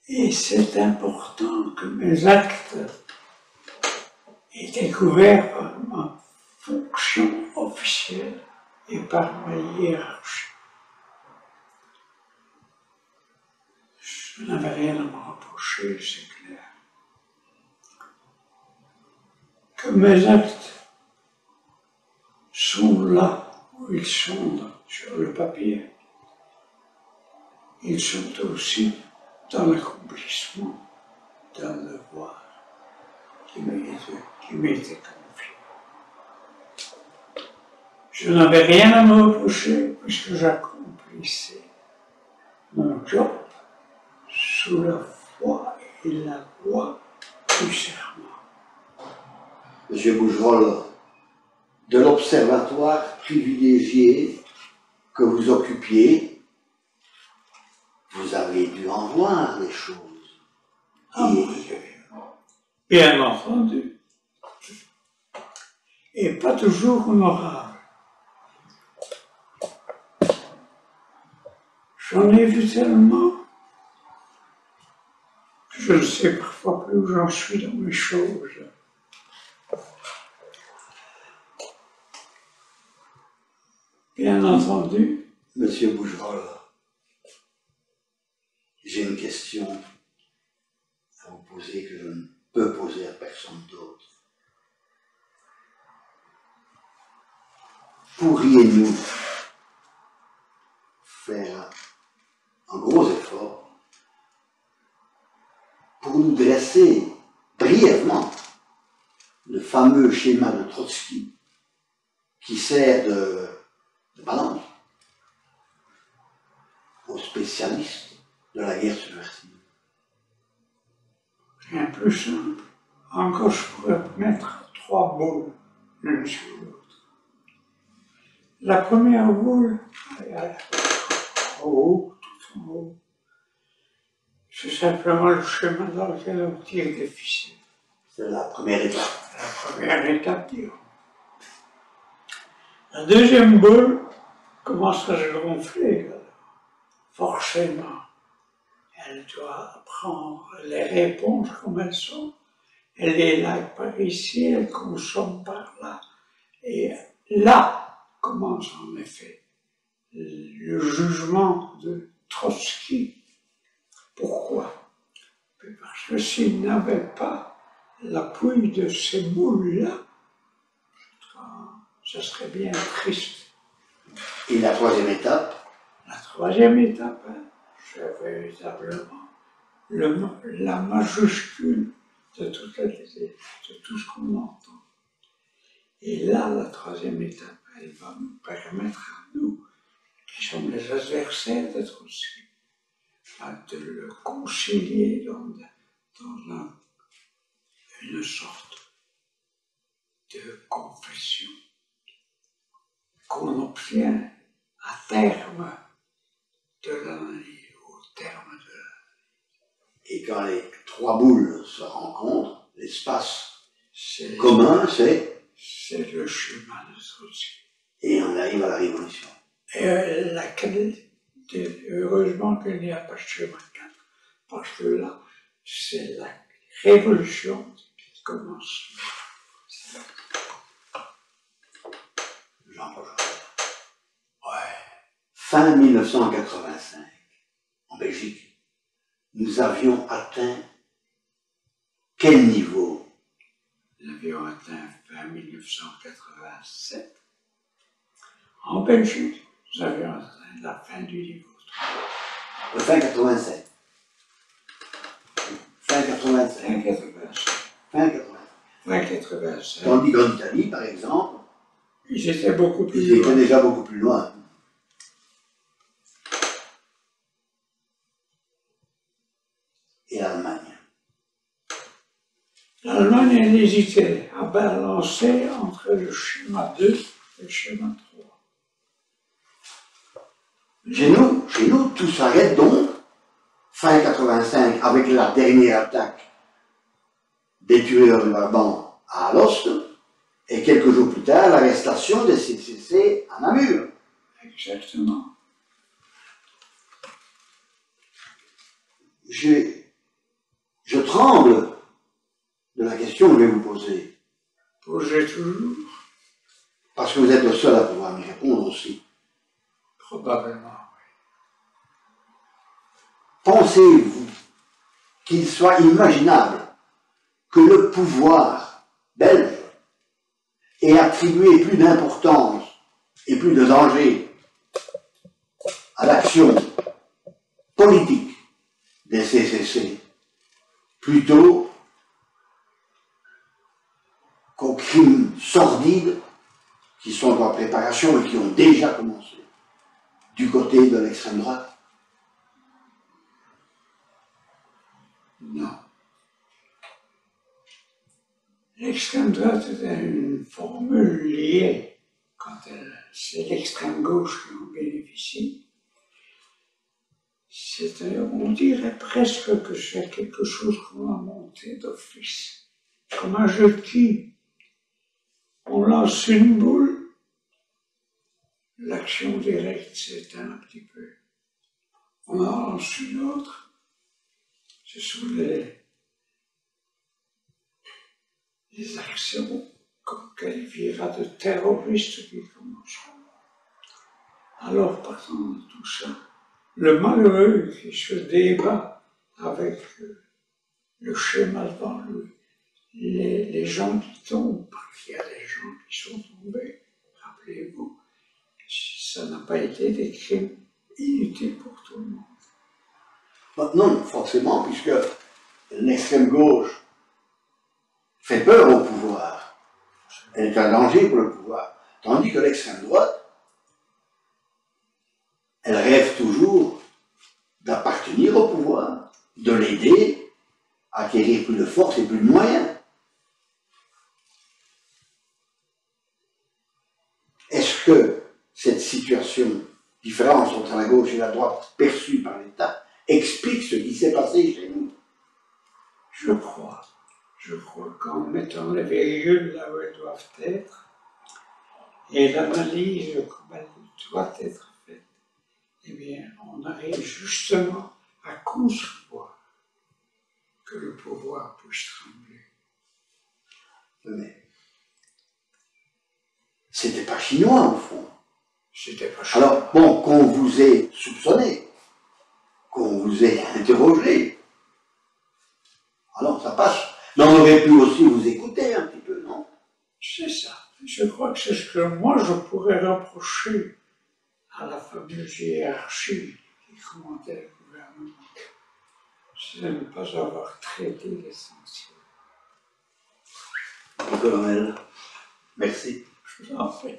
Et c'est important que mes actes aient été couverts par ma fonction officielle et par ma hiérarchie. Je n'avais rien à me reprocher, c'est clair. Que mes actes sont là où ils sont sur le papier. Ils sont aussi dans l'accomplissement d'un devoir qui m'était confié. Je n'avais rien à me reprocher puisque j'accomplissais mon job sous la foi et la loi du serment. Monsieur Boujrol, de l'observatoire privilégié que vous occupiez, vous avez dû en voir des choses. Ah, mon Dieu. Bien entendu. Et pas toujours honorable. J'en ai vu tellement que je ne sais parfois plus où j'en suis dans mes choses. Bien entendu. Monsieur Boujrol, j'ai une question à vous poser que je ne peux poser à personne d'autre. Pourriez-nous faire un gros effort pour nous dresser brièvement le fameux schéma de Trotsky qui sert de balance spécialiste de la guerre subversive. Rien de plus simple. Encore, je pourrais mettre 3 boules l'une sur l'autre. La première boule, en haut, tout en haut, c'est simplement le chemin dans lequel on tire des ficelles. C'est la première étape. La première étape, disons. La deuxième boule commence à se gonfler, alors. Forcément. Elle doit prendre les réponses comme elles sont. Elle est là par ici, elle consomme par là. Et là commence en effet le jugement de Trotsky. Pourquoi? Parce que s'il n'avait pas l'appui de ces boules-là, ça serait bien triste. Et la troisième étape? La troisième étape, c'est véritablement la majuscule de tout ce qu'on entend. Et là, la troisième étape, elle va nous permettre à nous, qui sommes les adversaires de Trotsky, de le concilier dans une sorte de confession qu'on obtient à terme de l'année, au terme de l'année. Et quand les 3 boules se rencontrent, l'espace commun, c'est le chemin de Trotsky. Et on arrive à la révolution. Et heureusement qu'il n'y a pas de chemin 4, parce que là, c'est la révolution qui commence. Jean-Paul. Ouais. Fin 1985, en Belgique, nous avions atteint quel niveau? Nous avions atteint fin 1987. En Belgique, nous avions atteint la fin du niveau 3. Fin 87. Fin 87. Fin 87. Fin 87. Fin 87. Tandis qu'en Italie, par exemple, ils étaient beaucoup plus ils loin. étaient déjà beaucoup plus loin. Et l'Allemagne? L'Allemagne, elle hésitait à balancer entre le schéma 2 et le schéma 3. Chez nous, tout s'arrête donc, fin 85, avec la dernière attaque des tueurs allemands à Alost, et quelques jours plus tard, l'arrestation des CCC à Namur. Exactement. Je tremble de la question que je vais vous poser. Posez toujours. Parce que vous êtes le seul à pouvoir m'y répondre aussi. Probablement, oui. Pensez-vous qu'il soit imaginable que le pouvoir belge ait attribué plus d'importance et plus de danger à l'action politique des CCC plutôt qu'aux crimes sordides qui sont en préparation et qui ont déjà commencé du côté de l'extrême droite? Non. L'extrême droite est une formule liée quand c'est l'extrême gauche qui en bénéficie. On dirait presque que c'est quelque chose qu'on a monté d'office, comme un jeu de quilles. On lance une boule, l'action directe s'éteint un petit peu. On en lance une autre, ce sont les actions qu'on qualifiera de terroristes qui commencent. Alors, partant de tout ça, le malheureux qui se débat avec le schéma devant lui, les gens qui tombent, parce qu'il y a des gens qui sont tombés, rappelez-vous, ça n'a pas été des crimes inutiles pour tout le monde. Non, forcément, puisque l'extrême gauche fait peur au pouvoir. Elle est un danger pour le pouvoir. Tandis que l'extrême droite, elle rêve toujours d'appartenir au pouvoir, de l'aider à acquérir plus de force et plus de moyens. Est-ce que cette situation, différence entre la gauche et la droite perçue par l'État, explique ce qui s'est passé chez nous? Je crois qu'en mettant les virgules là où elles doivent être, et l'analyse comme elle doit être faite, eh bien, on arrive justement à concevoir que le pouvoir puisse trembler. Mais c'était pas chinois, au fond. C'était pas chinois. Alors, bon, qu'on vous ait soupçonné, qu'on vous ait interrogé, alors ça passe. Mais on aurait pu aussi vous écouter un petit peu, non? C'est ça. Je crois que c'est ce que moi je pourrais reprocher à la fameuse hiérarchie qui commandait le gouvernement. C'est de ne pas avoir traité l'essentiel. Colonel, merci. Je vous en prie.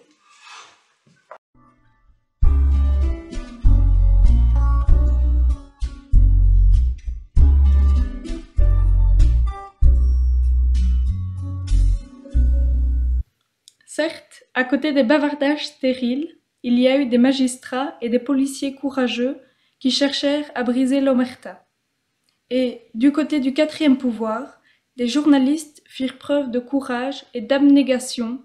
Certes, à côté des bavardages stériles, il y a eu des magistrats et des policiers courageux qui cherchèrent à briser l'omerta. Et, du côté du quatrième pouvoir, des journalistes firent preuve de courage et d'abnégation.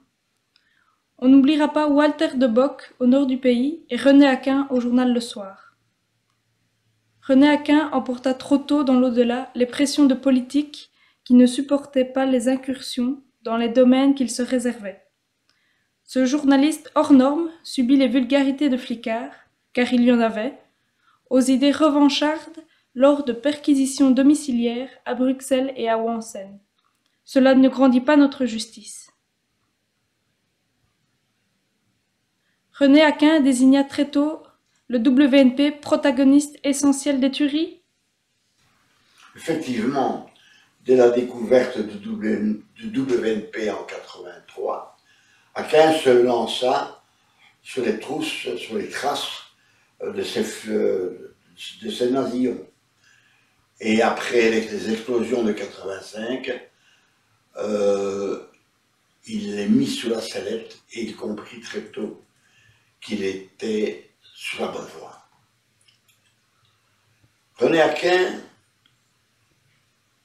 On n'oubliera pas Walter de Bock au nord du pays et René Aquin au journal Le Soir. René Aquin emporta trop tôt dans l'au-delà les pressions de politiques qui ne supportaient pas les incursions dans les domaines qu'il se réservait. Ce journaliste hors norme subit les vulgarités de Flicard, car il y en avait, aux idées revanchardes lors de perquisitions domiciliaires à Bruxelles et à Ouansène. Cela ne grandit pas notre justice. René Aquin désigna très tôt le WNP protagoniste essentiel des tueries. Effectivement, dès la découverte du WNP en 1983, Aquin se lança sur les trousses, sur les traces de ces nazillons. Et après les explosions de 1985, il les mit sous la sellette et il comprit très tôt qu'il était sur la bonne voie. René Aquin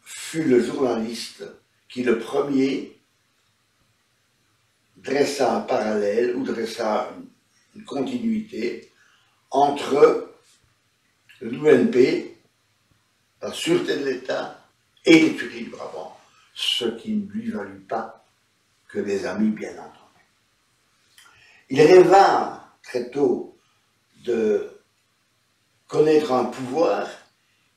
fut le journaliste qui, le premier, dressa un parallèle ou dressa une continuité entre le WNP, la sûreté de l'État et les tueries du Brabant, ce qui ne lui valut pas que des amis, bien entendu. Il rêva très tôt de connaître un pouvoir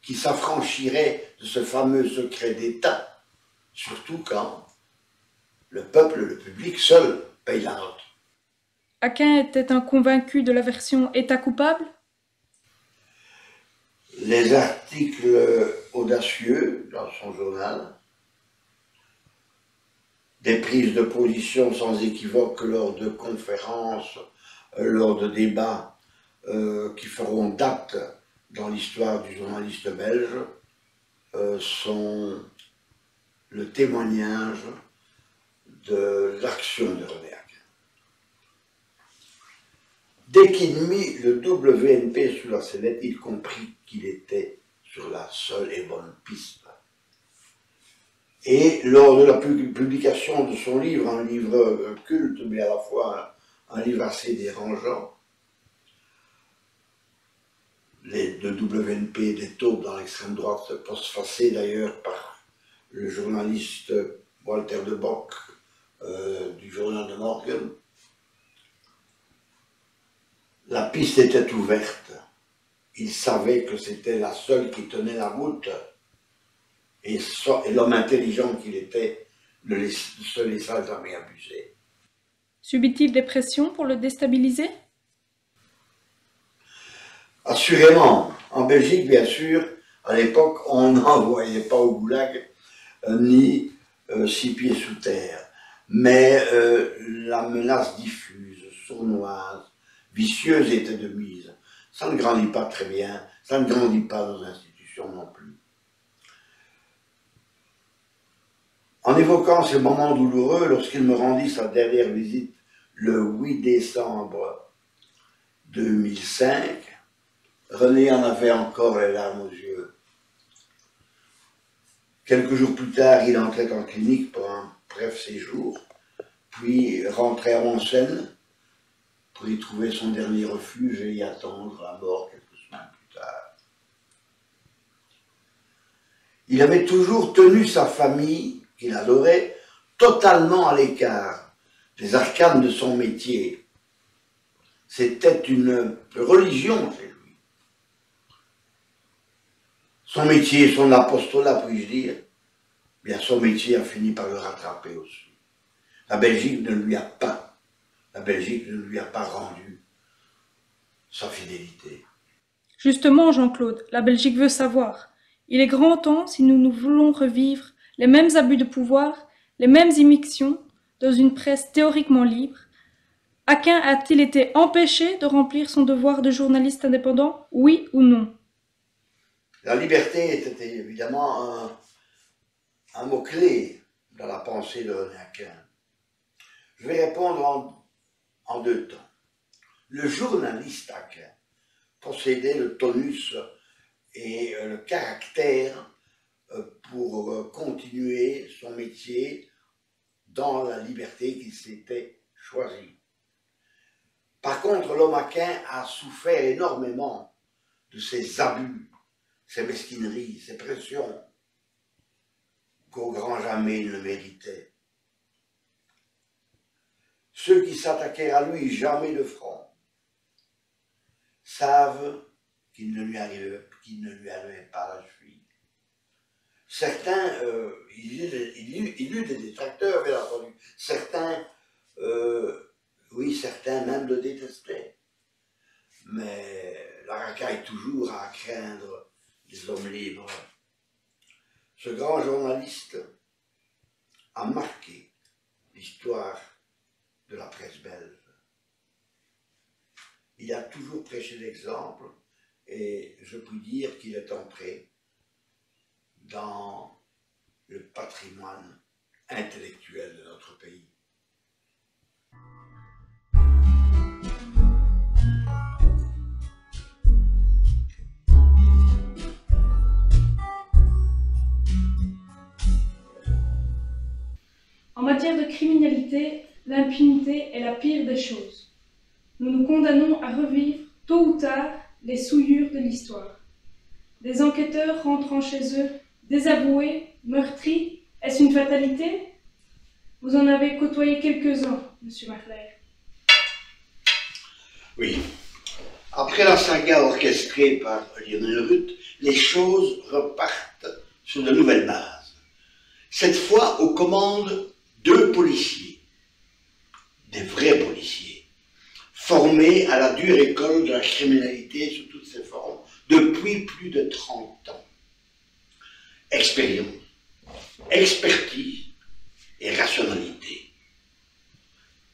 qui s'affranchirait de ce fameux secret d'État, surtout quand le peuple, le public seul paye la note. Aquin était un convaincu de la version État coupable. Les articles audacieux dans son journal, des prises de position sans équivoque lors de conférences, lors de débats qui feront date dans l'histoire du journaliste belge, sont le témoignage de l'action de René Aquin. Dès qu'il mit le WNP sous la sellette, il comprit qu'il était sur la seule et bonne piste. Et lors de la publication de son livre, un livre culte, mais à la fois un livre assez dérangeant, les deux WNP des taupes dans l'extrême droite, postfacés d'ailleurs par le journaliste Walter de Bock du journal de Morgen. La piste était ouverte. Il savait que c'était la seule qui tenait la route. Et l'homme intelligent qu'il était ne se laissa jamais abuser. Subit-il des pressions pour le déstabiliser? Assurément. En Belgique, bien sûr, à l'époque, on n'envoyait pas au goulag ni 6 pieds sous terre. Mais la menace diffuse, sournoise, vicieuse était de mise. ça ne grandit pas très bien, ça ne grandit pas nos institutions non plus. En évoquant ces moments douloureux, lorsqu'il me rendit sa dernière visite le 8 décembre 2005, René en avait encore les larmes aux yeux. Quelques jours plus tard, il entrait en clinique pour un bref séjour, puis rentrait à Ronsen pour y trouver son dernier refuge et y attendre la mort quelques semaines plus tard. Il avait toujours tenu sa famille, qu'il adorait, totalement à l'écart des arcanes de son métier. C'était une religion chez lui. Son métier, son apostolat, puis-je dire, bien son métier a fini par le rattraper aussi. La Belgique ne lui a pas rendu sa fidélité. Justement, Jean-Claude, la Belgique veut savoir. Il est grand temps, si nous voulons revivre les mêmes abus de pouvoir, les mêmes immixtions, dans une presse théoriquement libre. Aquin a-t-il été empêché de remplir son devoir de journaliste indépendant, oui ou non? La liberté était évidemment un mot-clé dans la pensée de René Aquin. Je vais répondre en deux temps. Le journaliste Aquin possédait le tonus et le caractère pour continuer son métier dans la liberté qu'il s'était choisie. Par contre, l'homme Aquin a souffert énormément de ses abus, ses mesquineries, ses pressions, qu'au grand jamais il ne méritait. Ceux qui s'attaquèrent à lui jamais de front savent qu'il ne lui arrivait pas la cheville. Certains, il eut des détracteurs, bien entendu. Certains même le détestaient. Mais la racaille toujours à craindre les hommes libres. Ce grand journaliste a marqué l'histoire de la presse belge. Il a toujours prêché l'exemple et je puis dire qu'il est entré dans le patrimoine intellectuel de notre pays. En matière de criminalité, l'impunité est la pire des choses. Nous nous condamnons à revivre, tôt ou tard, les souillures de l'histoire. Des enquêteurs rentrant chez eux, désavoués, meurtris, est-ce une fatalité? Vous en avez côtoyé quelques-uns, monsieur Marler. Oui. Après la saga orchestrée par Lionel Ruth, les choses repartent sur de nouvelles bases. Cette fois aux commandes deux policiers, des vrais policiers, formés à la dure école de la criminalité sous toutes ses formes depuis plus de 30 ans. Expérience, expertise et rationalité.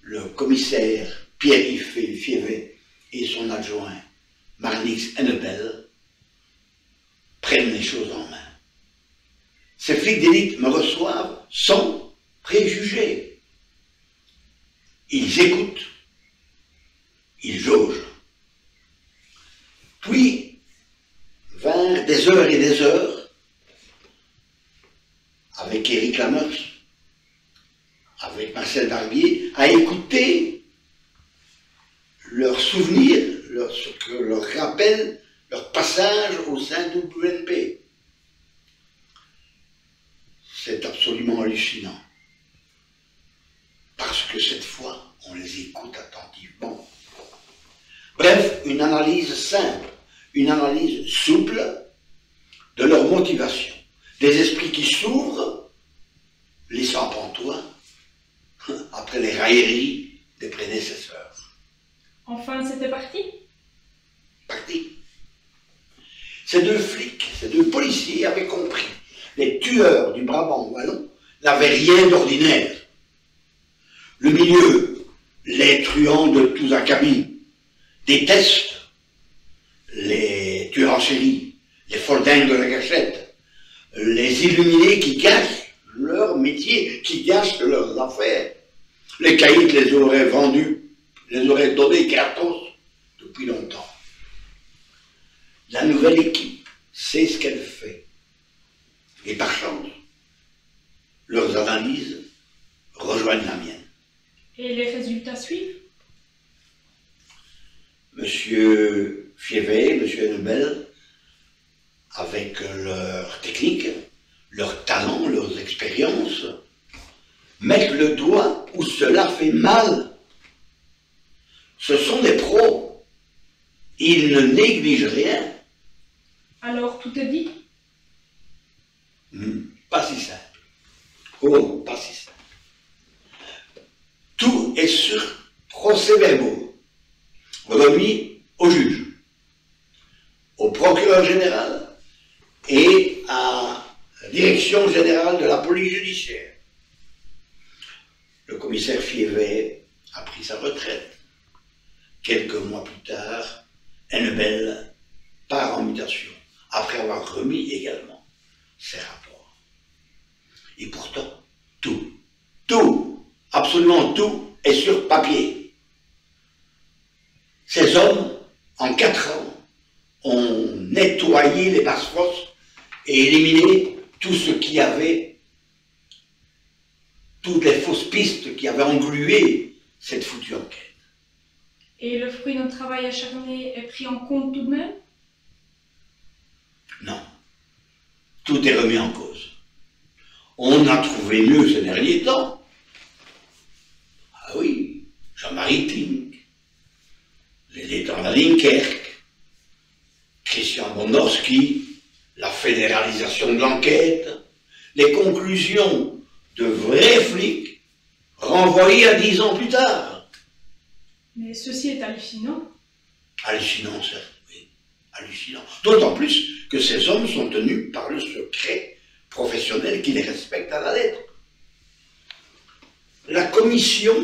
Le commissaire Pierre-Yves Fievet et son adjoint Marnix Hennebel prennent les choses en main. Ces flics d'élite me reçoivent sans préjugés. Ils écoutent, ils jaugent. Puis vinrent des heures et des heures avec Éric Lamers, avec Marcel Barbier, à écouter leurs souvenirs, ce que leur rappelle leur passage au sein de WNP. C'est absolument hallucinant. Parce que cette fois, on les écoute attentivement. Bref, une analyse simple, une analyse souple de leur motivation. Des esprits qui s'ouvrent, laissant pantois, après les railleries des prédécesseurs. Enfin, c'était parti? Parti. Ces deux flics, ces deux policiers avaient compris. Les tueurs du Brabant wallon n'avaient rien d'ordinaire. Le milieu, les truands de tous acabit, détestent chéris, les foldings de la gâchette, les illuminés qui gâchent leur métier, qui gâchent leurs affaires. Les caïds les auraient vendus, les auraient donnés gratos depuis longtemps. La nouvelle équipe sait ce qu'elle fait. Et par chance, leurs analyses rejoignent la mienne. Et les résultats suivent? Monsieur Fievet, Monsieur Hennebel, avec leur technique, leur talent, leurs expériences, mettent le doigt où cela fait mal. Ce sont des pros. Ils ne négligent rien. Alors tout est dit? Pas si simple. Oh, pas si simple. Tout est sur procès-verbaux, remis au juge, au procureur général et à la direction générale de la police judiciaire. Le commissaire Fievet a pris sa retraite. Quelques mois plus tard, Hennebel part en mutation, après avoir remis également ses rapports. Et pourtant, tout, absolument tout est sur papier. Ces hommes, en 4 ans, ont nettoyé les basses-fosses et éliminé tout ce qui avait, toutes les fausses pistes qui avaient englué cette foutue enquête. Et le fruit d'un travail acharné est pris en compte tout de même? Non. Tout est remis en cause. On a trouvé mieux ces derniers temps. Ah oui, Jean-Marie Klink, les lieutenants Linkerk, Christian Bondorski, la fédéralisation de l'enquête, les conclusions de vrais flics renvoyés à 10 ans plus tard. Mais ceci est hallucinant. Hallucinant, certes, oui, hallucinant. D'autant plus que ces hommes sont tenus par le secret professionnel qui les respecte à la lettre. La commission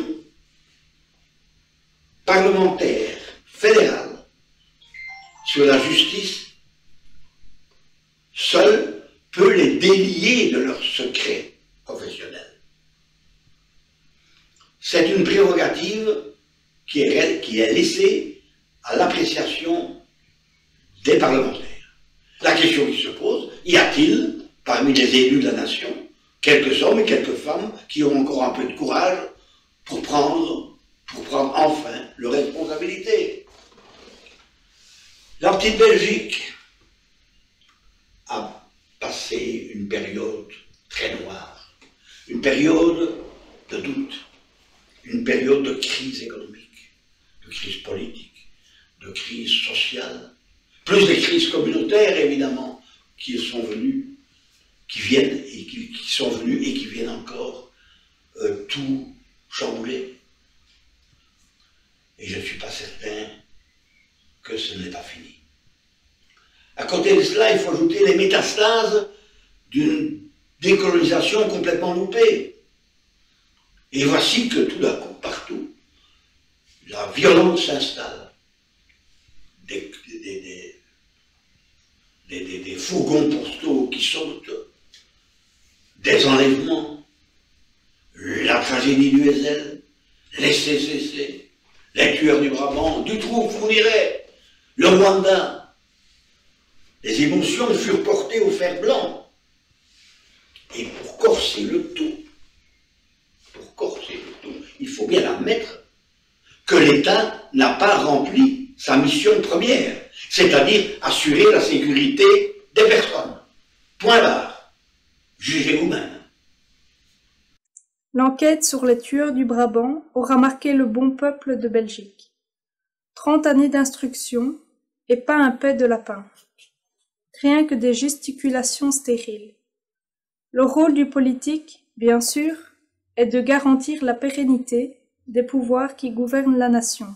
parlementaire fédérale sur la justice seule peut les délier de leur secret professionnel. C'est une prérogative qui est laissée à l'appréciation des parlementaires. La question qui se pose, y a-t-il, parmi les élus de la nation, quelques hommes et quelques femmes qui ont encore un peu de courage pour prendre enfin leurs responsabilités? La petite Belgique a passé une période très noire, une période de doute, une période de crise économique, de crise politique, de crise sociale, plus des crises communautaires évidemment qui sont venues, qui viennent et qui sont venues et qui viennent encore tout chambouler. Et je ne suis pas certain que ce n'est pas fini. À côté de cela, il faut ajouter les métastases d'une décolonisation complètement loupée. Et voici que tout d'un coup, partout, la violence s'installe. Des fourgons postaux qui sautent, des enlèvements, la tragédie du Hesel, les CCC, les tueurs du Brabant, Dutroux, Fourniret, le Rwanda. Les émotions furent portées au fer blanc. Et pour corser le tout, il faut bien admettre que l'État n'a pas rempli sa mission première, c'est-à-dire assurer la sécurité des personnes. Point barre. Jugez vous-même. L'enquête sur les tueurs du Brabant aura marqué le bon peuple de Belgique. 30 années d'instruction et pas un pet de lapin. Rien que des gesticulations stériles. Le rôle du politique, bien sûr, est de garantir la pérennité des pouvoirs qui gouvernent la nation.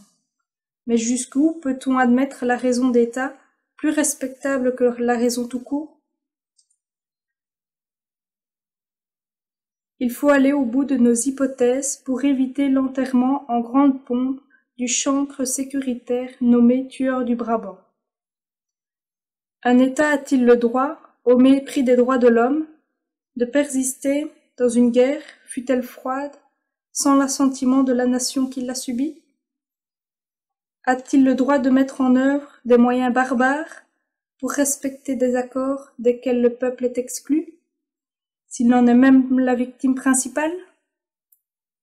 Mais jusqu'où peut-on admettre la raison d'État plus respectable que la raison tout court? Il faut aller au bout de nos hypothèses pour éviter l'enterrement en grande pompe du chancre sécuritaire nommé tueur du Brabant. Un État a-t-il le droit, au mépris des droits de l'homme, de persister dans une guerre, fût-elle froide, sans l'assentiment de la nation qui l'a subie? A-t-il le droit de mettre en œuvre des moyens barbares pour respecter des accords desquels le peuple est exclu, s'il en est même la victime principale?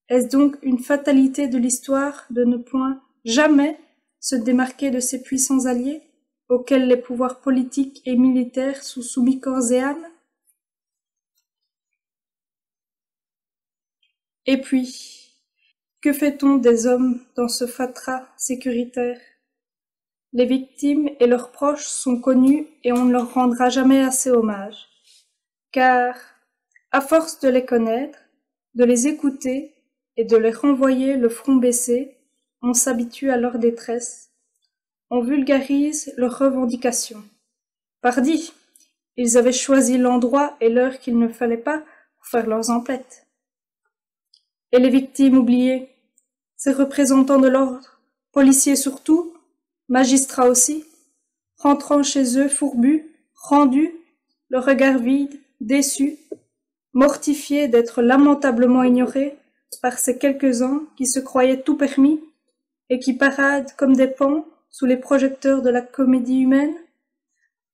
Est-ce donc une fatalité de l'histoire de ne point jamais se démarquer de ses puissants alliés, auxquels les pouvoirs politiques et militaires sont soumis corps et âme? Et puis, que fait-on des hommes dans ce fatras sécuritaire? Les victimes et leurs proches sont connus et on ne leur rendra jamais assez hommage. Car, à force de les connaître, de les écouter et de les renvoyer le front baissé, on s'habitue à leur détresse. On vulgarise leurs revendications. Pardi, ils avaient choisi l'endroit et l'heure qu'il ne fallait pas pour faire leurs emplettes. Et les victimes oubliées, ces représentants de l'ordre, policiers surtout, magistrats aussi, rentrant chez eux fourbus, rendus, le regard vide, déçus, mortifiés d'être lamentablement ignorés par ces quelques-uns qui se croyaient tout permis et qui paradent comme des pans sous les projecteurs de la comédie humaine,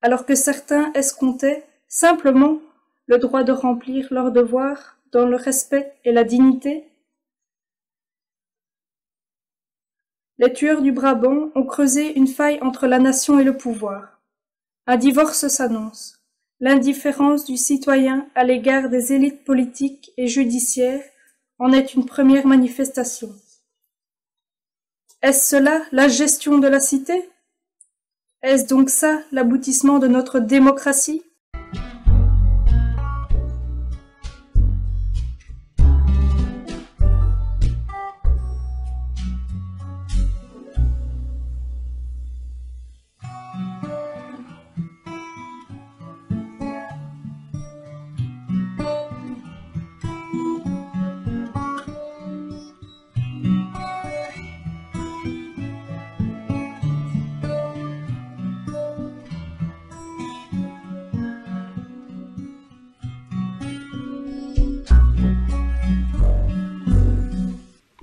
alors que certains escomptaient simplement le droit de remplir leur devoir dans le respect et la dignité. Les tueurs du Brabant ont creusé une faille entre la nation et le pouvoir. Un divorce s'annonce. L'indifférence du citoyen à l'égard des élites politiques et judiciaires en est une première manifestation. Est-ce cela la gestion de la cité? Est-ce donc ça l'aboutissement de notre démocratie?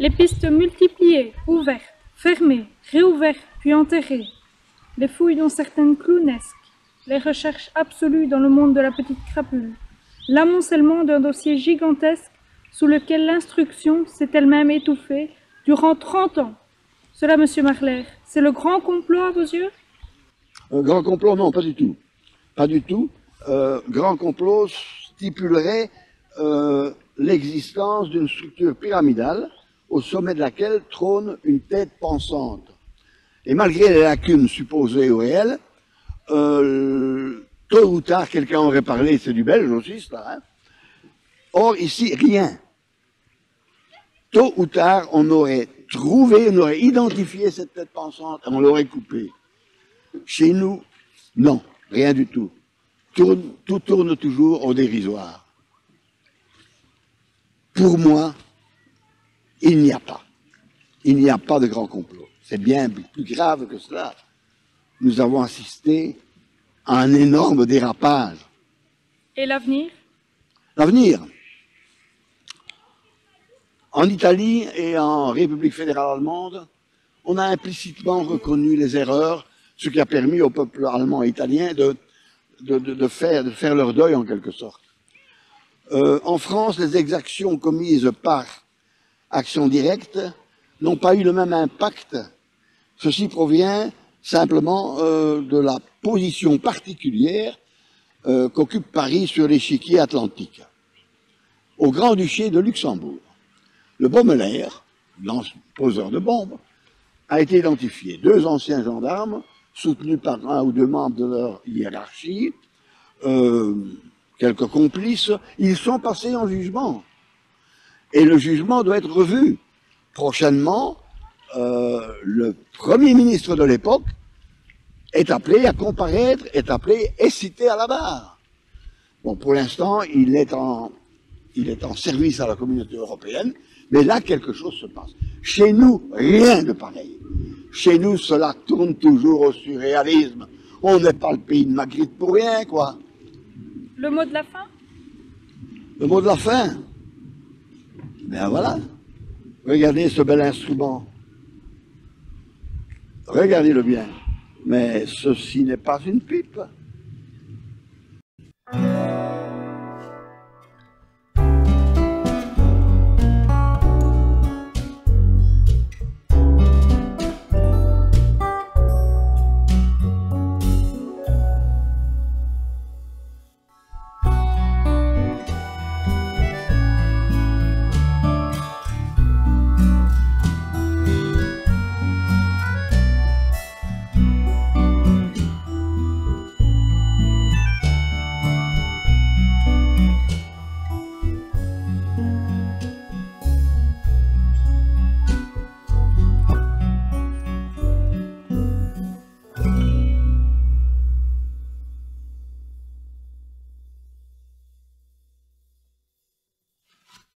Les pistes multipliées, ouvertes, fermées, réouvertes, puis enterrées, les fouilles dont certaines clownesques, les recherches absolues dans le monde de la petite crapule, l'amoncellement d'un dossier gigantesque sous lequel l'instruction s'est elle-même étouffée durant 30 ans. Cela, monsieur Marler, c'est le grand complot à vos yeux? Grand complot, non, pas du tout. Pas du tout. Grand complot stipulerait l'existence d'une structure pyramidale au sommet de laquelle trône une tête pensante. Et malgré les lacunes supposées ou réelles, tôt ou tard, quelqu'un aurait parlé, c'est du belge aussi, cela. Hein. Or, ici, rien. Tôt ou tard, on aurait trouvé, on aurait identifié cette tête pensante et on l'aurait coupée. Chez nous, non, rien du tout. Tout tourne toujours au dérisoire. Pour moi, il n'y a pas. Il n'y a pas de grand complot. C'est bien plus grave que cela. Nous avons assisté à un énorme dérapage. Et l'avenir? L'avenir. En Italie et en République fédérale allemande, on a implicitement reconnu les erreurs, ce qui a permis au peuple allemand et italien de faire leur deuil en quelque sorte. En France, les exactions commises par action directe n'ont pas eu le même impact. Ceci provient simplement de la position particulière qu'occupe Paris sur l'échiquier atlantique. Au Grand-Duché de Luxembourg, le Baumelaire, poseur de bombes, a été identifié. 2 anciens gendarmes, soutenus par 1 ou 2 membres de leur hiérarchie, quelques complices, ils sont passés en jugement. Et le jugement doit être revu. Prochainement, le Premier ministre de l'époque est appelé à comparaître, est cité à la barre. Bon, pour l'instant, il est en service à la communauté européenne, mais là, quelque chose se passe. Chez nous, rien de pareil. Chez nous, cela tourne toujours au surréalisme, On n'est pas le pays de Magritte pour rien, quoi. Le mot de la fin? Le mot de la fin? Ben voilà. Regardez ce bel instrument. Regardez-le bien. Mais ceci n'est pas une pipe.